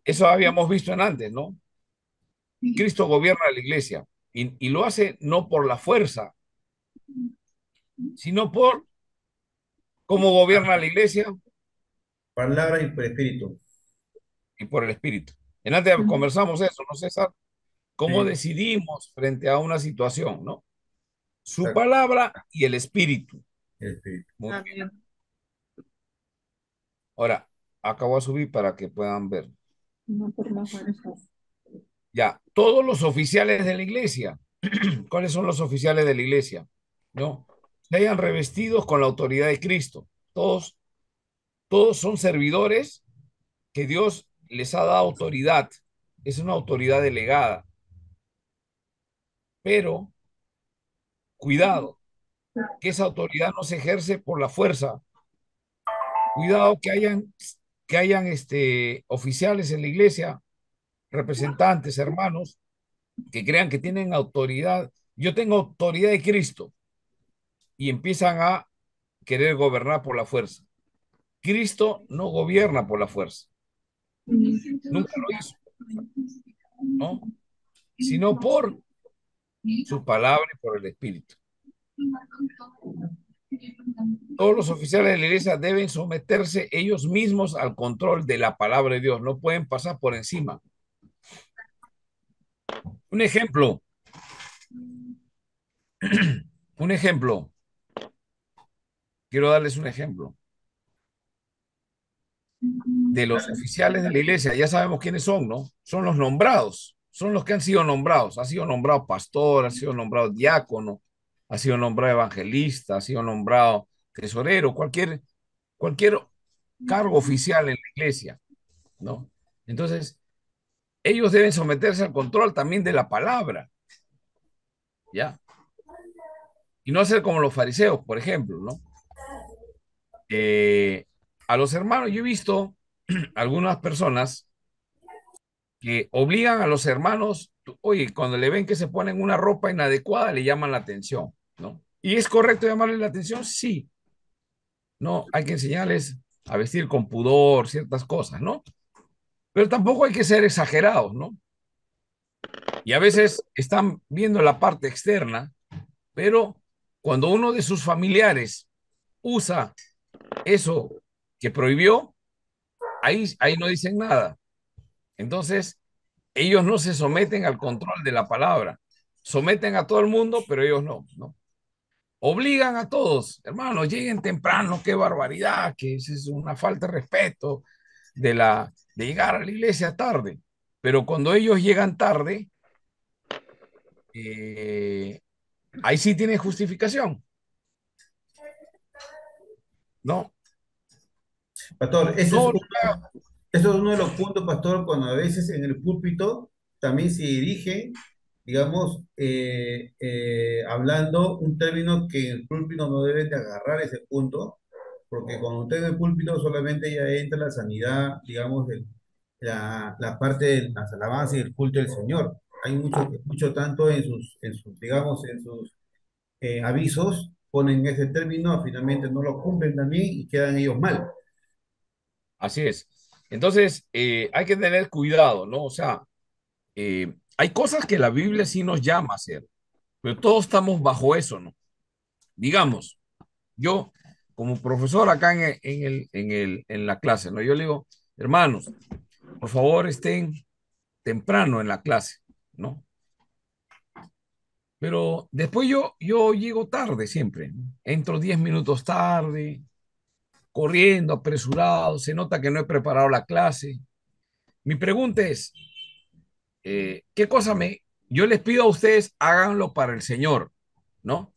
Eso habíamos visto en antes, ¿no? Cristo gobierna la iglesia y lo hace no por la fuerza, sino por cómo gobierna la iglesia Palabra y por espíritu. y por el Espíritu. En antes conversamos eso, ¿no, César? Cómo Sí, decidimos frente a una situación, ¿no? Su exacto, palabra y el Espíritu. el espíritu. Muy bien. Amén. Ahora, acabo de subir para que puedan ver. No por la fuerza. Ya, todos los oficiales de la iglesia. ¿Cuáles son los oficiales de la iglesia? ¿No? Se hayan revestidos con la autoridad de Cristo. Todos son servidores que Dios les ha dado autoridad. Es una autoridad delegada. Pero, cuidado, que esa autoridad no se ejerce por la fuerza. Cuidado que hayan oficiales en la iglesia, representantes, hermanos, que crean que tienen autoridad. Yo tengo autoridad de Cristo y empiezan a querer gobernar por la fuerza. Cristo no gobierna por la fuerza, nunca lo hizo, ¿no? Sino por su palabra y por el Espíritu. Todos los oficiales de la iglesia deben someterse ellos mismos al control de la palabra de Dios, no pueden pasar por encima. Un ejemplo, un ejemplo, quiero darles un ejemplo de los oficiales de la iglesia. Ya sabemos quiénes son, ¿no? Son los nombrados, son los que han sido nombrados. Ha sido nombrado pastor, ha sido nombrado diácono, ha sido nombrado evangelista, ha sido nombrado tesorero, cualquier cargo oficial en la iglesia, ¿no? Entonces, ellos deben someterse al control también de la palabra, ¿ya? Y no hacer como los fariseos, por ejemplo, ¿no? Eh, a los hermanos, yo he visto algunas personas que obligan a los hermanos, oye, cuando le ven que se ponen una ropa inadecuada, le llaman la atención, ¿no? ¿Y es correcto llamarle la atención? Sí, ¿no? Hay que enseñarles a vestir con pudor, ciertas cosas, ¿no? Pero tampoco hay que ser exagerados, ¿no? Y a veces están viendo la parte externa, pero cuando uno de sus familiares usa eso que prohibió, ahí no dicen nada. Entonces, ellos no se someten al control de la palabra. Someten a todo el mundo, pero ellos no, ¿no? Obligan a todos, hermanos, lleguen temprano, qué barbaridad, que es una falta de respeto de llegar a la iglesia tarde. Pero cuando ellos llegan tarde, eh, ahí sí tiene justificación, ¿no? Pastor, Todo, eso es uno de los puntos, pastor, cuando a veces en el púlpito también se dirige, digamos, hablando un término que en el púlpito no debe de agarrar ese punto, porque cuando usted en el púlpito solamente ya entra la sanidad, digamos, la parte de las alabanzas y el culto del Señor. Hay mucho, mucho tanto digamos, en sus avisos, ponen ese término, finalmente no lo cumplen también y quedan ellos mal. Así es. Entonces, hay que tener cuidado, ¿no? O sea, hay cosas que la Biblia sí nos llama a hacer, pero todos estamos bajo eso, ¿no? Digamos, yo como profesor acá en la clase, ¿no? Yo le digo, hermanos, por favor estén temprano en la clase, ¿no? Pero después yo llego tarde siempre, ¿no? Entro 10 minutos tarde, corriendo, apresurado, se nota que no he preparado la clase. Mi pregunta es, ¿qué cosa yo les pido a ustedes, háganlo para el Señor, ¿no?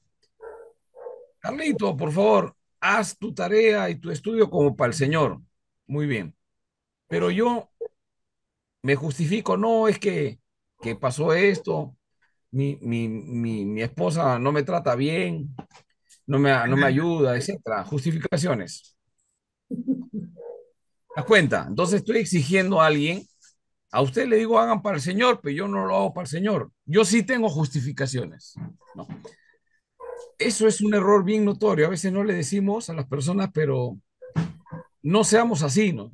Carlito, por favor, haz tu tarea y tu estudio como para el Señor. Muy bien. Pero yo me justifico, no, es que pasó esto, mi esposa no me trata bien, no me ayuda, etcétera. Justificaciones. ¿Te das cuenta? Entonces estoy exigiendo a alguien, a usted le digo hagan para el Señor, pero yo no lo hago para el Señor. Yo sí tengo justificaciones, ¿no? Eso es un error bien notorio. A veces no le decimos a las personas, pero no seamos así, ¿no?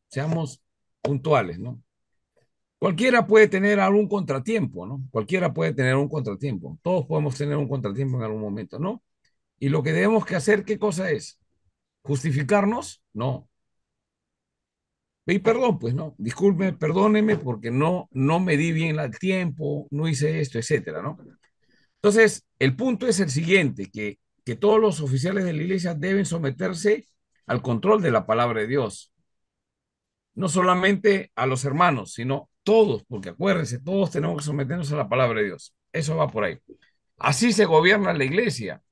Seamos puntuales, ¿no? Cualquiera puede tener algún contratiempo, ¿no? Cualquiera puede tener un contratiempo. Todos podemos tener un contratiempo en algún momento, ¿no? Y lo que debemos que hacer, ¿qué cosa es? ¿Justificarnos? No. Pedir perdón, pues no. Disculpe, perdóneme porque no me di bien el tiempo, no hice esto, etcétera, ¿no? Entonces, el punto es el siguiente, que todos los oficiales de la iglesia deben someterse al control de la palabra de Dios. No solamente a los hermanos, sino todos, porque acuérdense, todos tenemos que someternos a la palabra de Dios. Eso va por ahí. Así se gobierna la iglesia.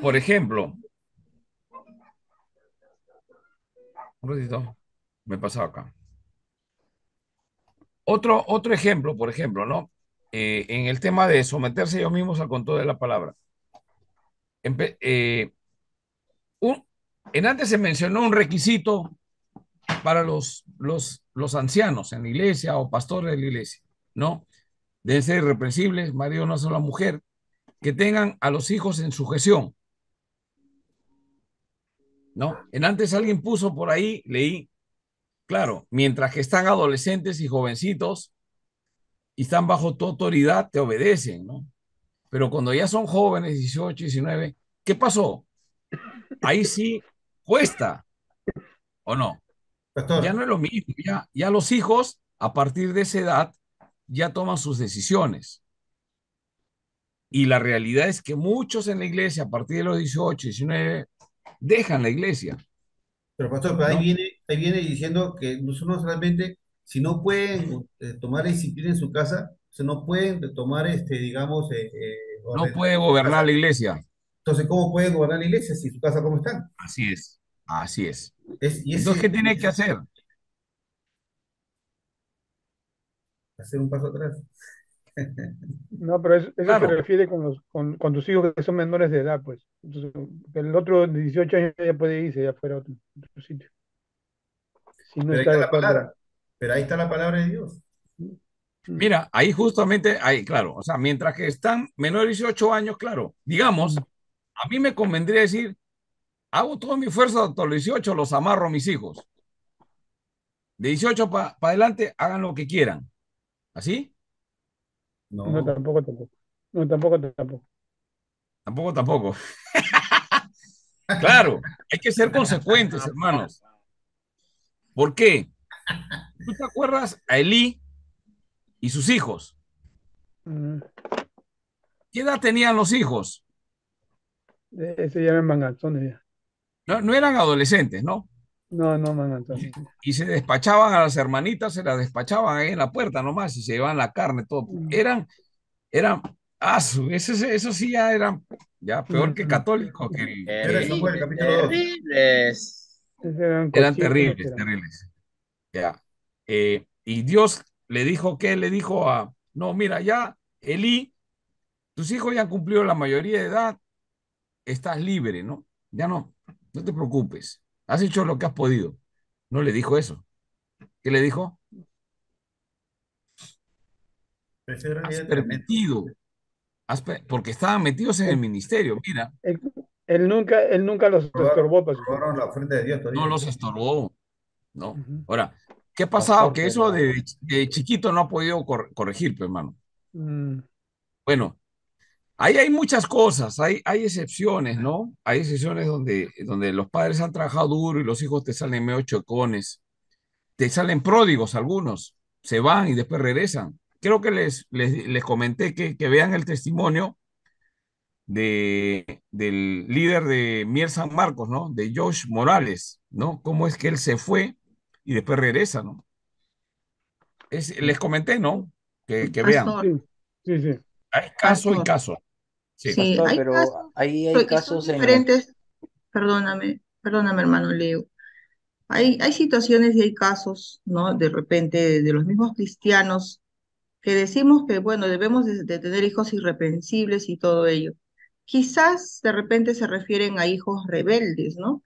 Por ejemplo, un ratito, me he pasado acá. Otro ejemplo, por ejemplo, ¿no? En el tema de someterse ellos mismos al control de la palabra. Empe- eh, un- en antes se mencionó un requisito para los ancianos en la iglesia o pastores de la iglesia, ¿no? Deben ser irreprensibles, marido de una sola mujer, que tengan a los hijos en sujeción, ¿no? En antes alguien puso por ahí, leí, claro, mientras que están adolescentes y jovencitos y están bajo tu autoridad, te obedecen, ¿no? Pero cuando ya son jóvenes, 18, 19, ¿qué pasó? Ahí sí cuesta, ¿o no? Ya Pastor, no es lo mismo, ya los hijos, a partir de esa edad, ya toman sus decisiones. Y la realidad es que muchos en la iglesia, a partir de los 18, 19, dejan la iglesia, pero pastor, pero ¿no? ahí viene diciendo que no solamente, si no pueden tomar disciplina en su casa, si no pueden tomar, digamos, No ordenar puede su casa. gobernar la iglesia. Entonces, ¿cómo pueden gobernar la iglesia si su casa cómo están? Así es, así es. Y Entonces, ese ¿qué tiene que hacer? hacer un paso atrás. No, pero eso se Claro, refiere con tus hijos que son menores de edad, pues. Entonces, el otro de 18 años ya puede irse ya fuera a otro sitio, si no Pero ahí está está de la acuerdo. palabra. Pero ahí está la palabra de Dios. Mm. mira, ahí justamente, ahí, claro, o sea, mientras que están menores de 18 años, claro, digamos, a mí me convendría decir, hago todo mi esfuerzo hasta los 18, los amarro a mis hijos. De 18 para adelante, hagan lo que quieran. ¿Así? No, No. tampoco, tampoco. No, tampoco, tampoco. Tampoco, tampoco. Claro, hay que ser consecuentes, hermanos. ¿Por qué? ¿Tú te acuerdas a Elí y sus hijos? Mm. ¿Qué edad tenían los hijos? Ese ya no es manganzones ya. No, no eran adolescentes, ¿no? No, no manganzones. Y se despachaban a las hermanitas, se las despachaban ahí en la puerta nomás y se llevaban la carne, todo. Mm. Eran, eso sí ya eran, ya peor que Mm. católicos, Primero de Samuel, Terribles, capítulo 2. terribles. Esos eran eran cochinos, terribles, eran. terribles. Ya. Y Dios le dijo que le dijo no, mira, ya, Elí, tus hijos ya han cumplido la mayoría de edad, estás libre, ¿no? Ya no te preocupes, has hecho lo que has podido. No le dijo eso. ¿Qué le dijo? Pero ese gran Has líder tremendo. permitido, porque estaban metidos en el Él, ministerio, mira, él nunca los estorbó, pastor. Robaron la ofrenda de Dios no todavía. los estorbó, ¿no? Ujú. Ahora, ¿qué ha pasado? Pastor, Que eso pero de chiquito no ha podido corregir, pues, hermano. Mm, Bueno, ahí hay muchas cosas, hay excepciones, ¿no? Hay excepciones donde los padres han trabajado duro y los hijos te salen medio chocones, te salen pródigos algunos, se van y después regresan. Creo que les comenté que vean el testimonio del líder de Mier San Marcos, ¿no? De Josh Morales, ¿no? Cómo es que él se fue y después regresa, ¿no? Les comenté, ¿no? Que vean. Pastor, sí, sí, sí. Hay caso y pastor. caso. Sí. Sí, pastor, hay pero casos ahí hay y son casos en los diferentes. Perdóname, hermano Leo. Hay situaciones y hay casos, ¿no? De repente de los mismos cristianos que decimos que, bueno, debemos de tener hijos irreprensibles y todo ello. Quizás de repente se refieren a hijos rebeldes, ¿no?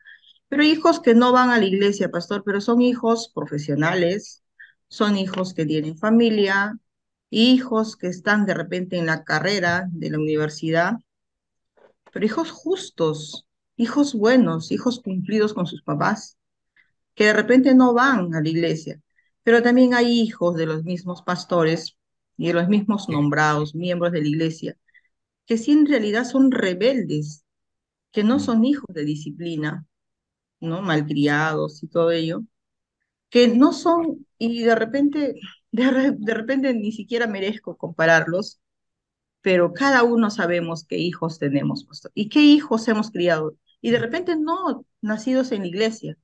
Pero hijos que no van a la iglesia, pastor, pero son hijos profesionales, son hijos que tienen familia, hijos que están de repente en la carrera de la universidad, pero hijos justos, hijos buenos, hijos cumplidos con sus papás, que de repente no van a la iglesia. Pero también hay hijos de los mismos pastores y de los mismos Sí. nombrados miembros de la iglesia, que sí en realidad son rebeldes, que no Mm. son hijos de disciplina, ¿no? Malcriados y todo ello, que no son, y de repente ni siquiera merezco compararlos, pero cada uno sabemos qué hijos tenemos, pastor, y qué hijos hemos criado. Y de repente no nacidos en la iglesia,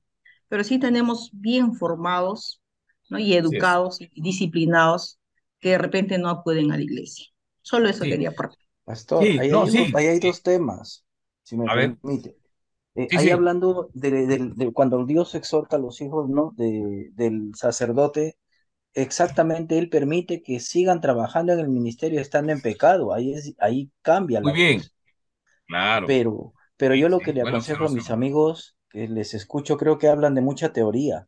pero sí tenemos bien formados, ¿no? Y Así es. educados y disciplinados que de repente no acuden a la iglesia. Solo eso Sí, quería aportar. pastor, sí, no, sí. ahí hay dos temas, si me A ver, permite. sí, Ahí sí. hablando de cuando Dios exhorta a los hijos, ¿no? Del sacerdote, exactamente él permite que sigan trabajando en el ministerio estando en pecado. Ahí cambia Muy la bien, cosa. claro. Pero Sí, yo lo que sí, le buena aconsejo a mis observación. amigos que les escucho, creo que hablan de mucha teoría,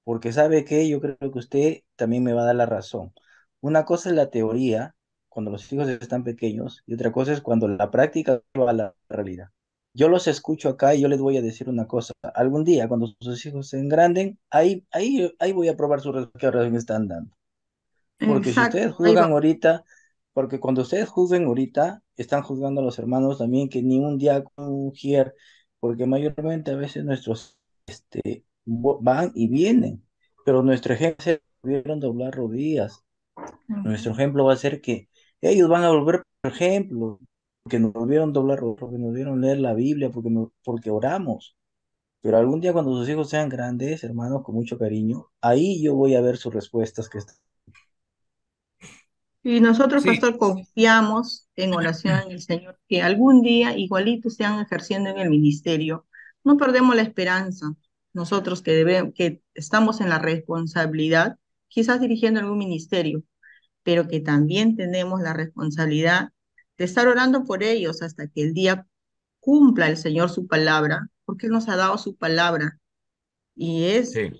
porque sabe que yo creo que usted también me va a dar la razón. Una cosa es la teoría, cuando los hijos están pequeños, y otra cosa es cuando la práctica va a la realidad. Yo los escucho acá y yo les voy a decir una cosa. Algún día, cuando sus hijos se engranden, ahí voy a probar qué razón están dando. Porque si ustedes Exacto, ahí juzgan va. ahorita, porque cuando ustedes juzguen ahorita, están juzgando a los hermanos también que ni un diácono, un ujier, porque mayormente a veces nuestros van y vienen, pero nuestro ejemplo es volvieron a doblar rodillas. Nuestro Ujú. ejemplo va a ser que ellos van a volver, por ejemplo, porque nos volvieron a doblar rodillas, porque nos vieron leer la Biblia, porque oramos. Pero algún día cuando sus hijos sean grandes, hermanos, con mucho cariño, ahí yo voy a ver sus respuestas que están. Y nosotros, Sí, pastor, confiamos en oración en el Señor que algún día igualito sean ejerciendo en el ministerio. No perdemos la esperanza. Nosotros que estamos en la responsabilidad, quizás dirigiendo algún ministerio, pero que también tenemos la responsabilidad de estar orando por ellos hasta que el día cumpla el Señor su palabra, porque Él nos ha dado su palabra y es sí,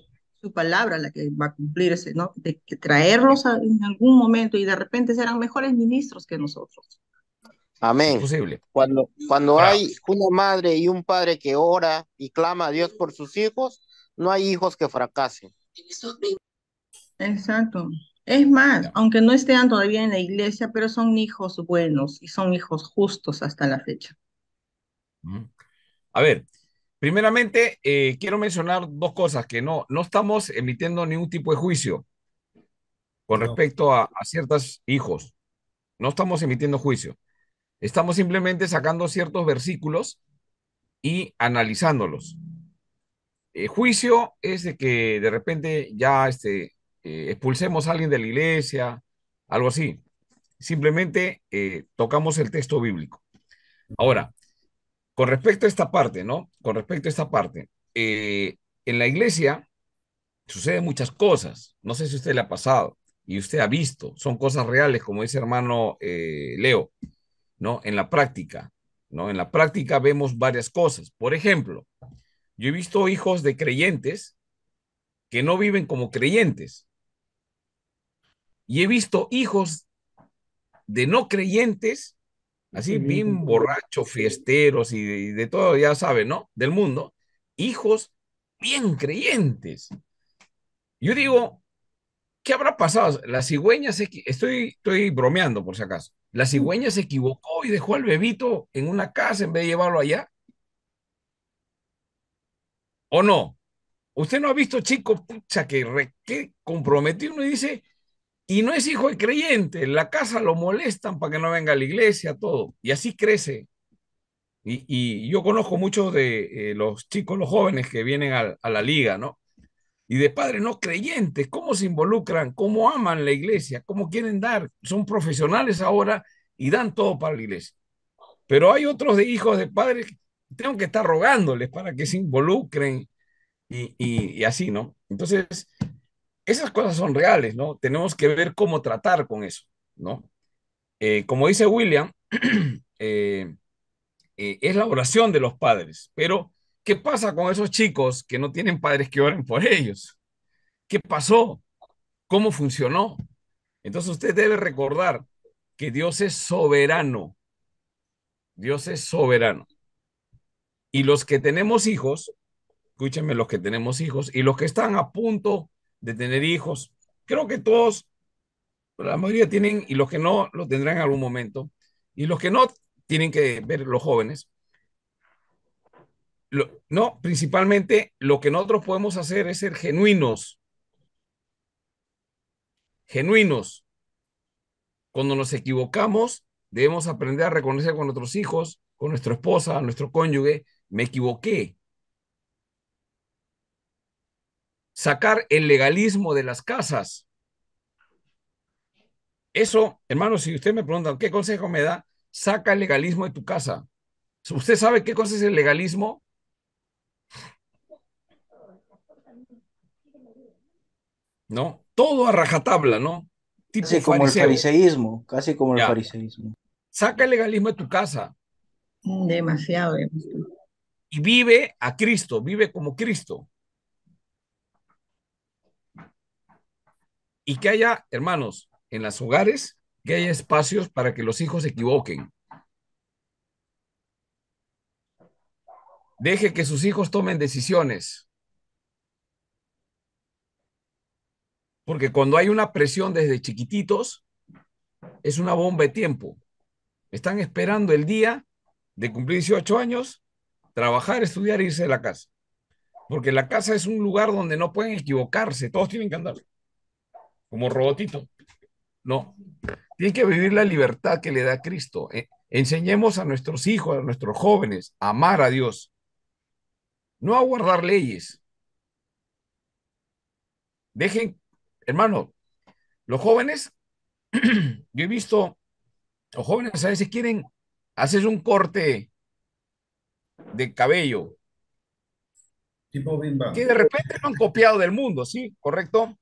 su palabra la que va a cumplirse, ¿no? De que traerlos en algún momento y de repente serán mejores ministros que nosotros. es Amén. posible. Cuando Ahora, hay una madre y un padre que ora y clama a Dios por sus hijos, no hay hijos que fracasen. Exacto. Es más, ya. aunque no estén todavía en la iglesia, pero son hijos buenos y son hijos justos hasta la fecha. Mm. A ver, primeramente, quiero mencionar dos cosas, que no estamos emitiendo ningún tipo de juicio con No, respecto a ciertos hijos. No estamos emitiendo juicio. Estamos simplemente sacando ciertos versículos y analizándolos. Juicio es de que de repente ya expulsemos a alguien de la iglesia, algo así. Simplemente tocamos el texto bíblico. no. Ahora, con respecto a esta parte, ¿no? Con respecto a esta parte, en la iglesia suceden muchas cosas. No sé si a usted le ha pasado. y usted ha visto, son cosas reales, como dice hermano Leo, ¿no? En la práctica, ¿no? En la práctica vemos varias cosas. Por ejemplo, yo he visto hijos de creyentes que no viven como creyentes y he visto hijos de no creyentes, así bien borrachos, fiesteros y de todo, ya saben, ¿no? Del mundo, hijos bien creyentes. Yo digo, ¿qué habrá pasado? La cigüeña estoy bromeando por si acaso. La cigüeña se equivocó y dejó al bebito en una casa en vez de llevarlo allá. ¿O no? Usted no ha visto chicos, pucha, que comprometido uno y dice, y no es hijo de creyente, la casa lo molestan para que no venga a la iglesia, todo. Y así crece. Y yo conozco muchos de los chicos, los jóvenes que vienen a la liga, ¿no? Y de padres no creyentes, cómo se involucran, cómo aman la iglesia, cómo quieren dar, son profesionales ahora y dan todo para la iglesia. Pero hay otros de hijos de padres que tengo que estar rogándoles para que se involucren y así, ¿no? Entonces, esas cosas son reales, ¿no? Tenemos que ver cómo tratar con eso, ¿no? Como dice William, eh, es la oración de los padres, pero ¿qué pasa con esos chicos que no tienen padres que oren por ellos? ¿Qué pasó? ¿Cómo funcionó? Entonces usted debe recordar que Dios es soberano. Dios es soberano. Y los que tenemos hijos, escúchenme, los que tenemos hijos y los que están a punto de tener hijos, creo que todos, la mayoría tienen, y los que no, lo tendrán en algún momento, y los que no, tienen que ver los jóvenes. No, principalmente lo que nosotros podemos hacer es ser genuinos, genuinos. Cuando nos equivocamos, debemos aprender a reconocer con nuestros hijos, con nuestra esposa, nuestro cónyuge, me equivoqué. Sacar el legalismo de las casas. Eso, hermano, si usted me pregunta, ¿qué consejo me da? Saca el legalismo de tu casa. ¿Usted sabe qué cosa es el legalismo? ¿No? Todo a rajatabla, ¿no? Tipo Casi como el fariseo. fariseísmo, casi como el Ya. fariseísmo. Saca el legalismo de tu casa Demasiado, demasiado. y vive a Cristo, vive como Cristo. Y que haya, hermanos, en los hogares, que haya espacios para que los hijos se equivoquen. Deje que sus hijos tomen decisiones. Porque cuando hay una presión desde chiquititos, es una bomba de tiempo. Están esperando el día de cumplir 18 años, trabajar, estudiar e irse de la casa. Porque la casa es un lugar donde no pueden equivocarse, todos tienen que andar como robotito. No, tienen que vivir la libertad que le da Cristo. Enseñemos a nuestros hijos, a nuestros jóvenes, a amar a Dios, no a guardar leyes. Dejen, hermano, los jóvenes, yo he visto, los jóvenes a veces quieren hacer un corte de cabello Tipo Bim que Bam. de repente lo han copiado del mundo, ¿sí? ¿Correcto?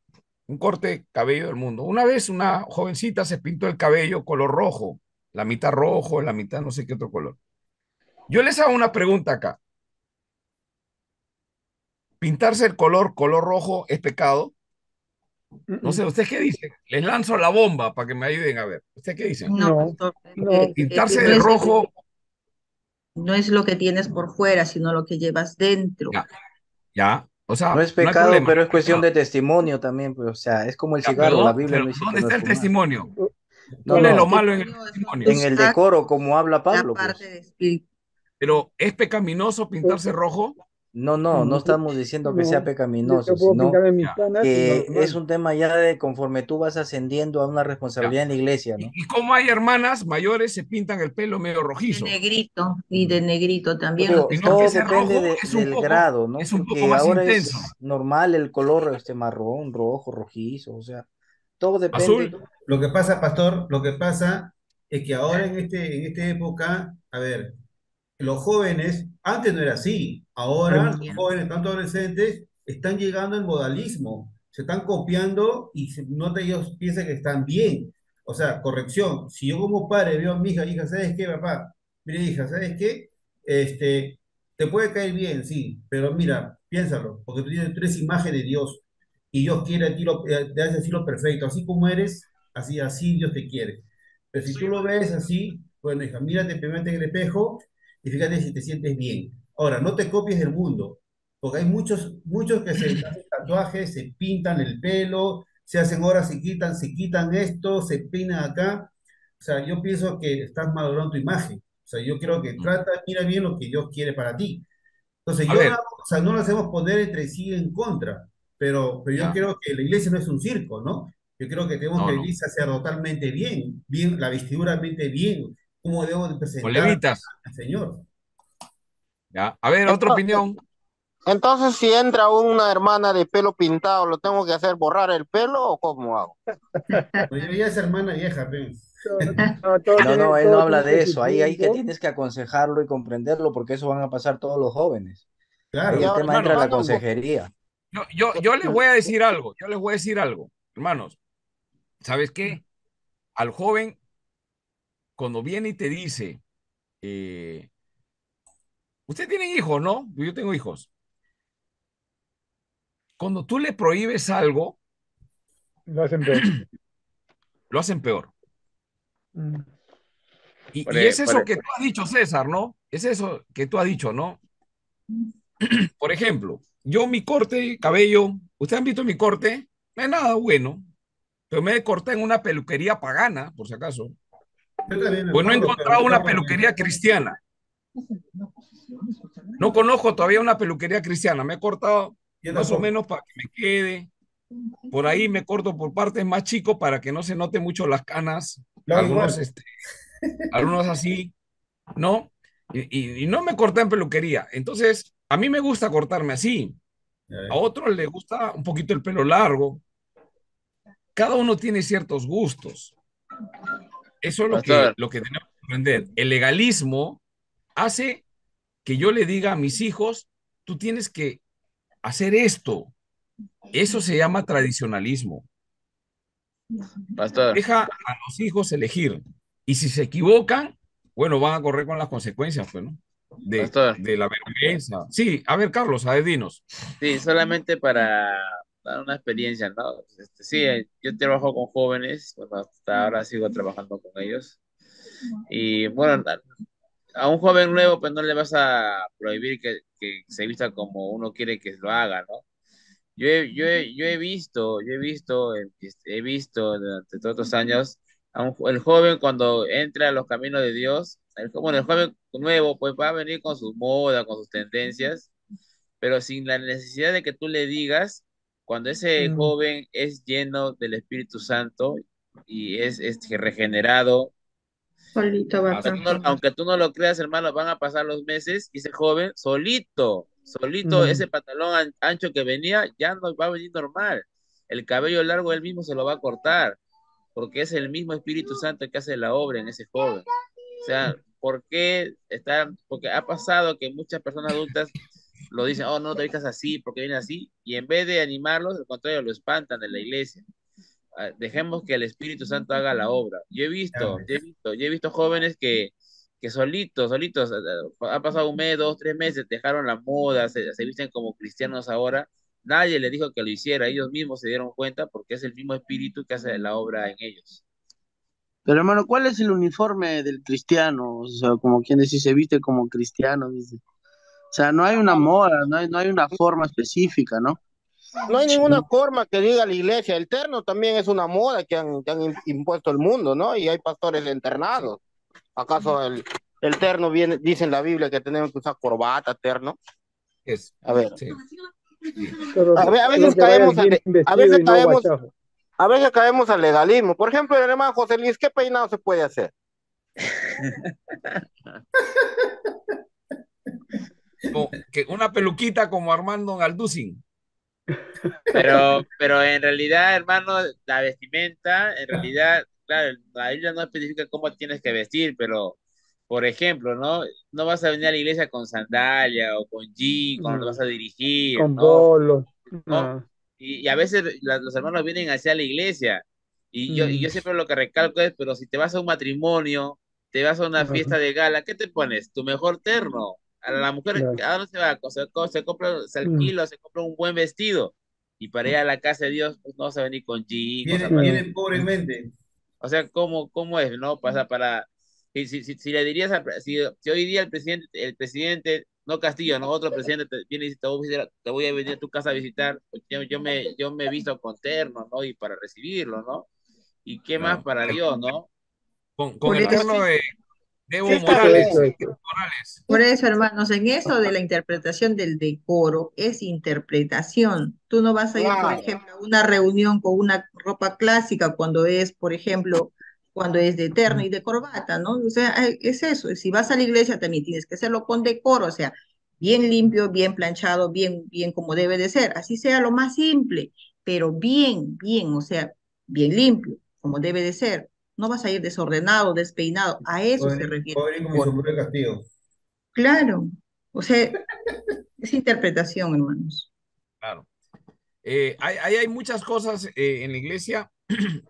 Un corte de cabello del mundo. Una vez una jovencita se pintó el cabello color rojo, la mitad rojo, la mitad no sé qué otro color. Yo les hago una pregunta acá. ¿Pintarse el color rojo es pecado? No sé, ¿usted qué dice? Les lanzo la bomba para que me ayuden a ver. ¿Usted qué dice? No, No, pastor, no. Pintarse de rojo, no es lo que tienes por fuera, sino lo que llevas dentro. ya, ya. O No sea, es no hay pecado, problema. pero es cuestión de testimonio también, pues, o sea, es como el Ya, cigarro, la Biblia pero no dice que ¿dónde no está es el fumar. testimonio? No, ¿Cuál es El lo no, malo en el testimonio testimonio? en el decoro, como habla la Pablo, parte pues. de espíritu. Pero ¿es pecaminoso pintarse rojo? No, no, no No, estamos diciendo que sea no. pecaminoso, Yo puedo sino pintarme mis Ya, canas y que es normal. un tema ya de conforme tú vas ascendiendo a una ya. responsabilidad en la iglesia, ¿no? ¿Y cómo hay hermanas mayores se pintan el pelo medio De rojizo? negrito, y de negrito Yo también los que digo, están Sino que todo ese depende rojo del grado, ¿no? es un poco Porque más ahora intenso. es normal el color marrón, rojo, rojizo, o sea, todo depende. Azul, Lo que pasa, pastor, lo que pasa es que ahora en esta época, a ver, los jóvenes, antes no era así, ahora los cambian. jóvenes, tanto adolescentes, están llegando al modalismo. se están copiando y no te, ellos piensan que están bien. O sea, corrección, si yo como padre veo a mi hija, ¿sabes qué, papá? Mira, hija, ¿sabes qué? Te puede caer bien, sí, pero mira, piénsalo, porque tú eres imagen de Dios y Dios quiere a ti te hace así lo perfecto, así como eres, así Dios te quiere. Pero si tú lo ves así, bueno, hija, mírate primero en el espejo y fíjate si te sientes bien. Ahora, no te copies del mundo, porque hay muchos que se hacen tatuajes, se pintan el pelo, se hacen horas, se quitan esto, se peinan acá. O sea, yo pienso que estás madurando tu imagen. O sea, yo creo que mira bien lo que Dios quiere para ti. Entonces, A ver, o sea, no lo hacemos poner entre sí en contra, pero yo ya, creo que la iglesia no es un circo, ¿no? Yo creo que tenemos no, que no. vivir sacerdotalmente bien, bien, la vestidura mente bien, cómo debo de Con presentar levitas, al Señor. ya. A ver, otra Entonces, opinión. entonces, si entra una hermana de pelo pintado, ¿lo tengo que hacer borrar el pelo o cómo hago? Pues yo ya es hermana vieja, pero No, No, no, él no todo habla de tiene su eso. Ahí que tiempo. tienes que aconsejarlo y comprenderlo porque eso van a pasar todos los jóvenes. Ahí Y el claro. ahora, tema entra Hermanos, la hermano, consejería. yo les voy a decir algo, yo les voy a decir algo. Hermanos, ¿sabes qué? Al joven, cuando viene y te dice, eh, usted tiene hijos, ¿no? Yo tengo hijos. Cuando tú le prohíbes algo, Lo hacen peor. lo hacen peor. Mm. Y es eso que tú has dicho, César, ¿no? Es eso que tú has dicho, ¿no? Por ejemplo, yo mi corte de cabello, ¿ustedes han visto mi corte? No es nada bueno, pero me corté en una peluquería pagana, por si acaso. Yo también me Pues no he acuerdo, pero encontrado yo una tampoco. peluquería cristiana. No conozco todavía una peluquería cristiana. Me he cortado Yo más o tampoco. menos para que me quede. Por ahí me corto por partes más chicos para que no se note mucho las canas. Lo hago Algunos, igual. algunos así, ¿no? Y no me corté en peluquería. Entonces, a mí me gusta cortarme así. A otros les gusta un poquito el pelo largo. Cada uno tiene ciertos gustos. Eso es Pastor, lo que tenemos que aprender. El legalismo hace que yo le diga a mis hijos, tú tienes que hacer esto. Eso se llama tradicionalismo. pastor, Deja a los hijos elegir. Y si se equivocan, bueno, van a correr con las consecuencias, pues, ¿no? pastor. De la vergüenza. Sí, a ver, Carlos, a ver, dinos. Sí, solamente para dar una experiencia, ¿no? Sí, yo trabajo con jóvenes, bueno, hasta ahora sigo trabajando con ellos. Y bueno, a un joven nuevo, pues no le vas a prohibir que se vista como uno quiere que lo haga, ¿no? He visto durante todos estos años el joven cuando entra a los caminos de Dios, bueno, el joven nuevo, pues va a venir con sus modas, con sus tendencias, pero sin la necesidad de que tú le digas, cuando ese Mm. joven es lleno del Espíritu Santo y es regenerado, Solito va a pasar. aunque tú no lo creas, hermano, van a pasar los meses y ese joven solito, ese Mm. pantalón ancho que venía, ya no va a venir normal. El cabello largo él mismo se lo va a cortar, porque es el mismo Espíritu Santo que hace la obra en ese joven. O sea, ¿por qué está? Porque ha pasado que muchas personas adultas lo dicen, oh, no te vistas así, porque viene así, y en vez de animarlos, al contrario, lo espantan en la iglesia. Dejemos que el Espíritu Santo haga la obra. Yo he visto jóvenes que solitos, ha pasado un mes, 2, 3 meses, dejaron la moda, se visten como cristianos ahora. Nadie les dijo que lo hiciera, ellos mismos se dieron cuenta porque es el mismo Espíritu que hace la obra en ellos. Pero hermano, ¿cuál es el uniforme del cristiano? O sea, como quien dice, se viste como cristiano, dice. O sea, no hay una moda, no hay una forma específica, ¿no? no hay ninguna forma que diga la iglesia. El terno también es una moda que han impuesto el mundo, ¿no? Y hay pastores internados. ¿Acaso el terno viene, dice en la Biblia que tenemos que usar corbata, terno? Es, A ver, sí, sí. a Solo veces que vayas caemos bien a vestido veces y no caemos, guachazo. a veces caemos al legalismo. Por ejemplo, el hermano José Luis, ¿qué peinado se puede hacer? Que una peluquita como Armando Galducin. Pero en realidad, hermano, la vestimenta, en realidad, claro, la Biblia no especifica cómo tienes que vestir, pero, por ejemplo, ¿no? No vas a venir a la iglesia con sandalia o con jean cuando te vas No, a dirigir, con ¿no? bolos. ¿No? No. y a veces los hermanos vienen hacia la iglesia. Y yo siempre lo que recalco es, pero si te vas a un matrimonio, te vas a una Ajá, fiesta de gala, ¿qué te pones? Tu mejor terno. A la mujer, claro. ¿a dónde se va? Se compra, se Mm, alquila, se compra un buen vestido. Y para ir a la casa de Dios, pues no vas a venir con jean o Vienen, zapatos. claro. vienen pobremente. O sea, ¿cómo es, no? Pasa para... Si le dirías, si hoy día el presidente, no Castillo, no otro presidente, viene y dice, te voy a venir a tu casa a visitar, pues yo me he visto con terno, ¿no? Y para recibirlo, ¿no? ¿Y qué más Claro. para Dios, no? Con Por el eso, terno de Sí Evo está Morales, bien. Eso. Morales. por eso, hermanos, en eso de la interpretación del decoro es interpretación. Tú no vas a ir, por Claro. ejemplo, a una reunión con una ropa clásica cuando es, por ejemplo, cuando es de terno y de corbata, ¿no? O sea, es eso. Y si vas a la iglesia también tienes que hacerlo con decoro, o sea, bien limpio, bien planchado, bien, bien como debe de ser. Así sea lo más simple, pero bien, bien, o sea, bien limpio, como debe de ser. No vas a ir desordenado, despeinado. A eso se refiere el Pobre con mi decoro. sombrero de castigo. Claro, o sea, es interpretación, hermanos. Claro. Hay muchas cosas en la iglesia,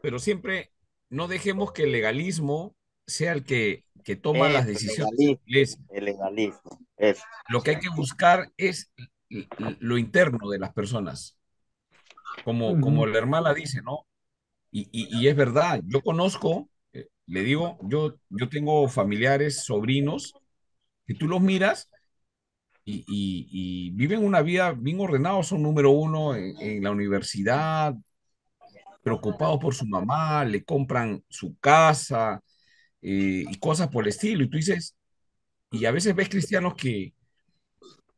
pero siempre no dejemos que el legalismo sea el que toma las Eso, decisiones en la iglesia. el legalismo. Eso. Lo que hay que buscar es lo interno de las personas, como Ujú. la hermana dice, ¿no? Y es verdad, yo conozco, le digo, yo tengo familiares, sobrinos, que tú los miras y viven una vida bien ordenada, son número uno en la universidad, preocupados por su mamá, le compran su casa y cosas por el estilo. Y tú dices, y a veces ves cristianos que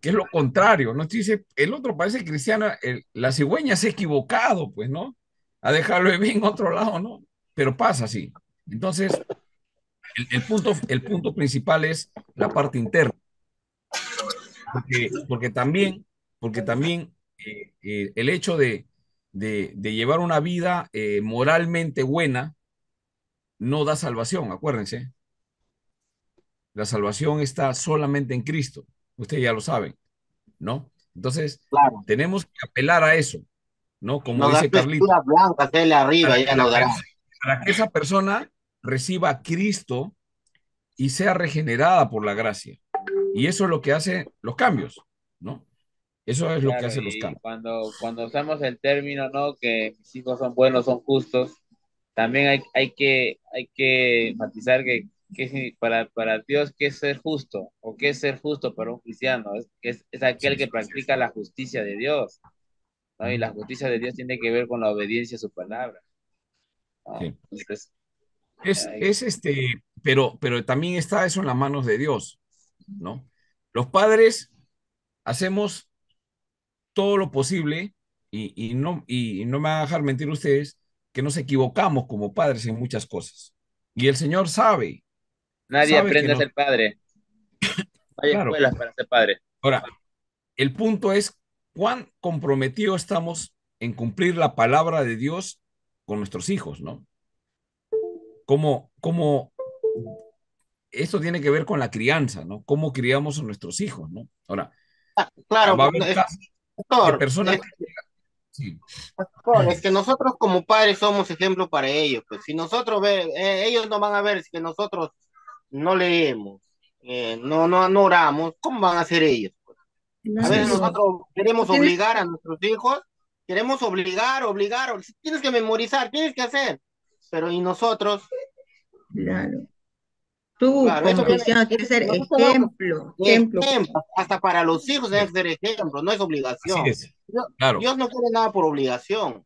es lo contrario, ¿no? Tú dices, el otro parece cristiano, la cigüeña se ha equivocado, pues, ¿no? A dejarlo de bien en otro lado, ¿no? Pero pasa así. Entonces, el punto principal es la parte interna, porque también el hecho de llevar una vida moralmente buena no da salvación, acuérdense. La salvación está solamente en Cristo. Ustedes ya lo saben, ¿no? Entonces, Claro. tenemos que apelar a eso, ¿no? Como Nos da dice Carlito, vestiduras blancas, él arriba, para, ya nos para dará. para que esa persona reciba a Cristo y sea regenerada por la gracia. Y eso es lo que hace los cambios, ¿no? Eso es lo que Claro, hace los y cambios. cuando usamos el término, ¿no? Que mis hijos son buenos, son justos, también hay que enfatizar para Dios, ¿qué es ser justo? ¿O qué es ser justo para un cristiano? Es aquel Sí, que practica la justicia de Dios, ¿no? Y la justicia de Dios tiene que ver con la obediencia a su palabra, ¿no? sí. Entonces, hay- Pero también está eso en las manos de Dios, ¿no? Los padres hacemos todo lo posible y no me van a dejar mentir ustedes que nos equivocamos como padres en muchas cosas. Y el Señor sabe, nadie sabe que aprende a nos, ser padre, no hay claro. escuelas para ser padre. Ahora, el punto es cuán comprometidos estamos en cumplir la palabra de Dios con nuestros hijos, ¿no? Cómo esto tiene que ver con la crianza, ¿no? Cómo criamos a nuestros hijos, ¿no? Ahora, Claro, va a haber casos de doctor, personas que, sí, es que nosotros como padres somos ejemplo para ellos. Pues si nosotros ellos no van a ver si que nosotros no leemos, no oramos, ¿cómo van a hacer ellos? A así veces es, Claro. nosotros Tú queremos tienes, obligar a nuestros hijos, queremos obligar, tienes que memorizar, tienes que hacer, pero y nosotros, claro. Tú claro, eso como viene, cristiano tienes que ser nosotros tenemos ejemplo, que ejemplo. ejemplo, hasta para los hijos así deben es, ser ejemplo, no es así obligación. es, Dios, claro. Dios no quiere nada por obligación,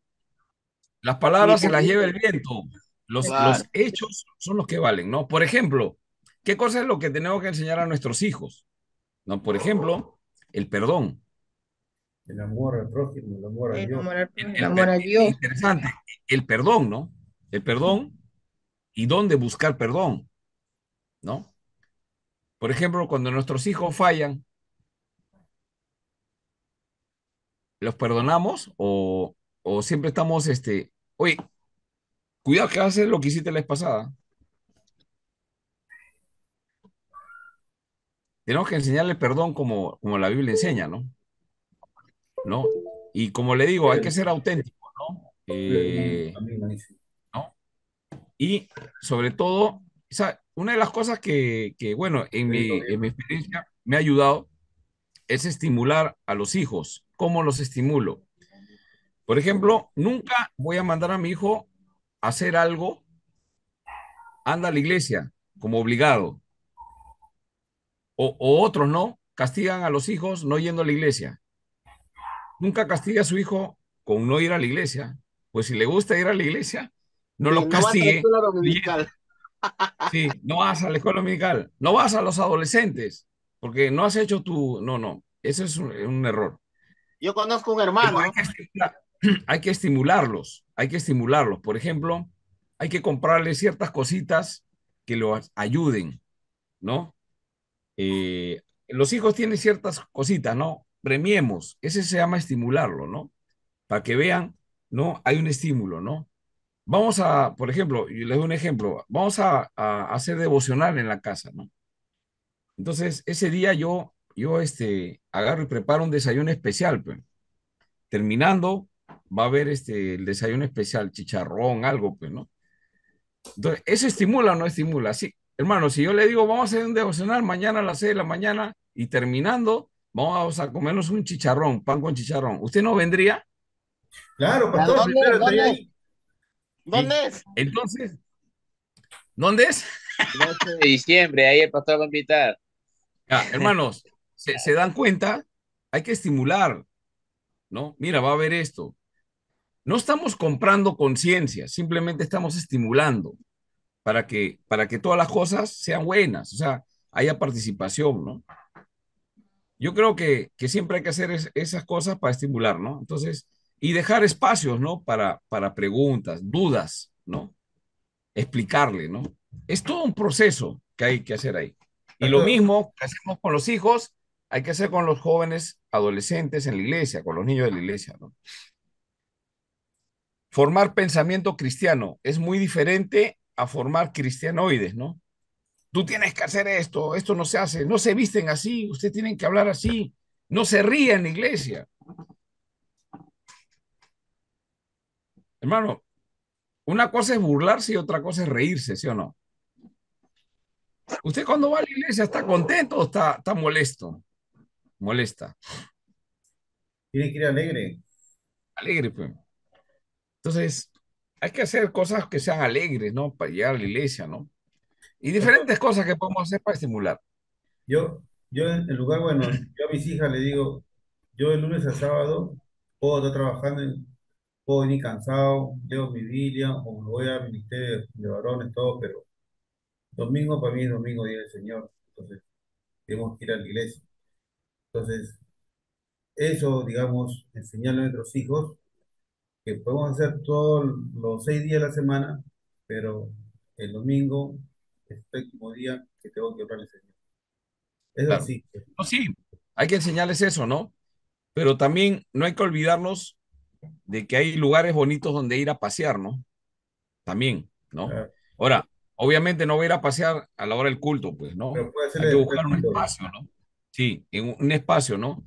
Las ni palabras se por las lleva el viento, los claro. hechos son los que valen, ¿no? Por ejemplo, ¿qué cosa es lo que tenemos que enseñar a nuestros hijos? ¿No? Por ejemplo, el perdón. El amor al prójimo, el amor a El Dios. amor al El, prójimo, el el amor per- a Dios. interesante, el perdón, ¿no? El perdón y dónde buscar perdón, ¿no? Por ejemplo, cuando nuestros hijos fallan, ¿los perdonamos o siempre estamos, oye, cuidado que haces lo que hiciste la vez pasada? Tenemos que enseñarle perdón como la Biblia enseña, ¿no? ¿No? Y como le digo, hay que ser auténtico, ¿no? ¿No? Y sobre todo, o sea, una de las cosas que bueno, en mi experiencia me ha ayudado es estimular a los hijos. ¿Cómo los estimulo? Por ejemplo, nunca voy a mandar a mi hijo a hacer algo, anda a la iglesia como obligado. O otros no, castigan a los hijos no yendo a la iglesia. Nunca castigue a su hijo con no ir a la iglesia. Pues si le gusta ir a la iglesia, no Sí, los no vas a la castigue. escuela dominical. Sí, no vas a la escuela dominical, no vas a los adolescentes, porque no has hecho tu... No, no, eso es un error. Yo conozco un Pero hay hermano. que hay que estimularlos, hay que estimularlos. Por ejemplo, hay que comprarles ciertas cositas que los ayuden, ¿no? Los hijos tienen ciertas cositas, ¿no? Premiemos, ese se llama estimularlo, ¿no? Para que vean, ¿no? Hay un estímulo, ¿no? Vamos a, por ejemplo, y les doy un ejemplo, vamos a hacer devocional en la casa, ¿no? Entonces, ese día agarro y preparo un desayuno especial, pues. Terminando, va a haber el desayuno especial, chicharrón, algo, pues, ¿no? Entonces, ¿eso estimula o no estimula? Sí, hermano, si yo le digo, vamos a hacer un devocional mañana a las 6 de la mañana y terminando, vamos a comernos un chicharrón, pan con chicharrón. ¿Usted no vendría? Claro, ¿A pastor, dónde? primero estaría ¿Dónde? ahí. ¿Dónde Sí. es? Entonces, ¿dónde es? El 8 de diciembre, ahí el pastor va a invitar. Ah, hermanos, se dan cuenta, hay que estimular, ¿no? Mira, va a haber esto. No estamos comprando conciencia, simplemente estamos estimulando para que todas las cosas sean buenas, o sea, haya participación, ¿no? Yo creo que siempre hay que hacer esas cosas para estimular, ¿no? Entonces, y dejar espacios, ¿no? Para preguntas, dudas, ¿no? Explicarle, ¿no? Es todo un proceso que hay que hacer ahí. Y lo Pastor, mismo que hacemos con los hijos, hay que hacer con los jóvenes adolescentes en la iglesia, con los niños de la iglesia, ¿no? Formar pensamiento cristiano es muy diferente a formar cristianoides, ¿no? Tú tienes que hacer esto no se hace, no se visten así, ustedes tienen que hablar así, no se ríe en la iglesia. Hermano, una cosa es burlarse y otra cosa es reírse, ¿sí o no? Usted cuando va a la iglesia está contento o está molesto, molesta, tiene que ir alegre. alegre, pues. Entonces, hay que hacer cosas que sean alegres, ¿no? Para llegar a la iglesia, ¿no? Y Pastor, diferentes cosas que podemos hacer para estimular. yo en lugar, bueno, yo a mis hijas le digo, yo de lunes a sábado puedo estar trabajando, puedo venir cansado, leo mi Biblia, o me voy al ministerio de varones, todo, pero domingo para mí es domingo, día del Señor. Entonces, tenemos que ir a la iglesia. Entonces, eso, digamos, enseñarle a nuestros hijos que podemos hacer todos los 6 días de la semana, pero el domingo es el último día que tengo que hablar al Señor. Eso Claro. sí, pues, No, sí, hay que enseñarles eso, ¿no? Pero también no hay que olvidarnos de que hay lugares bonitos donde ir a pasear, ¿no? También, ¿no? claro. Ahora, obviamente no voy a ir a pasear a la hora del culto, pues, ¿no? Pero puede Hay hacerle que después buscar del un culto. espacio, ¿no? Sí, en un espacio, ¿no?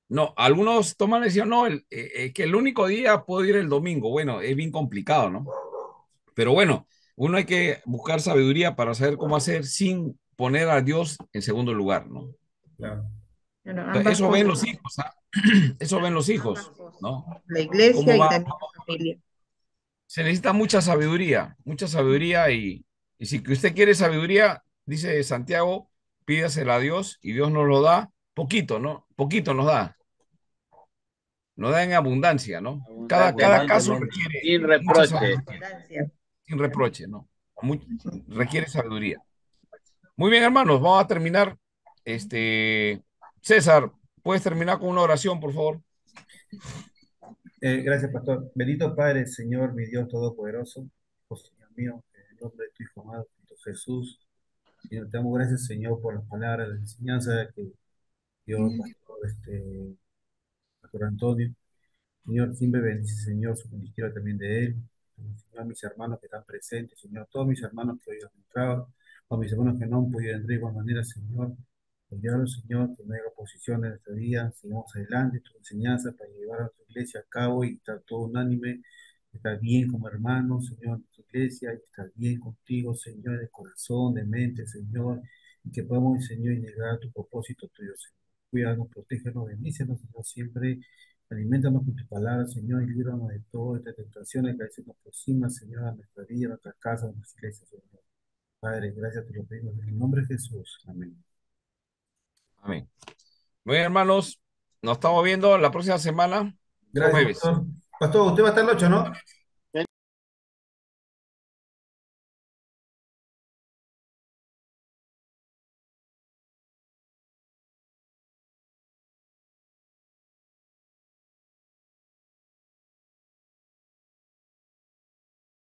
No, algunos toman la decisión, no, que el único día puedo ir el domingo. Bueno, es bien complicado, ¿no? Pero bueno, uno hay que buscar sabiduría para saber cómo hacer sin poner a Dios en segundo lugar, ¿no? Claro. Bueno, Entonces, ambas eso ven cosas, los hijos, ¿ah? Eso ven los ambas hijos, cosas. ¿no? La iglesia ¿Cómo y va? también la familia. Se necesita mucha sabiduría y si que usted quiere sabiduría, dice Santiago, pídasela a Dios y Dios nos lo da poquito, ¿no? Poquito nos da en abundancia, ¿no? Cada caso Abundantemente, requiere sin mucha reproche. sabiduría, sin reproche, ¿no? Requiere sabiduría. Muy bien, hermanos, vamos a terminar. César, ¿puedes terminar con una oración, por favor? Gracias, pastor. Bendito Padre, Señor, mi Dios Todopoderoso, oh Señor mío, en el nombre de tu Hijo amado, Cristo Jesús. Señor, te damos gracias, Señor, por las palabras, la enseñanza que dio el pastor, pastor Antonio. Señor, siempre bendice, Señor, su ministerio también de él. Señor, mis hermanos que están presentes, Señor, todos mis hermanos que hoy han entrado, o mis hermanos que no han podido entrar de igual manera, Señor. Ayúdanos, Señor, que no haya oposición en nuestra vida. Sigamos adelante tu enseñanza para llevar a tu iglesia a cabo y estar todo unánime, estar bien como hermanos, Señor, en tu iglesia, y estar bien contigo, Señor, de corazón, de mente, Señor, y que podamos, Señor, llegar a tu propósito tuyo, Señor. Cuídanos, protégenos, bendícenos, Señor, siempre. Alimentanos con tu palabra, Señor, y líbranos de todas estas tentaciones que a veces nos aproximan, Señor, a nuestra vida, a nuestras casas, a nuestras iglesias, Señor. Padre, gracias te lo pedimos en el nombre de Jesús. Amén. Amén. Muy bien, hermanos, nos estamos viendo la próxima semana, Gracias, jueves. pastor. Pastor, usted va a estar el 8, ¿no?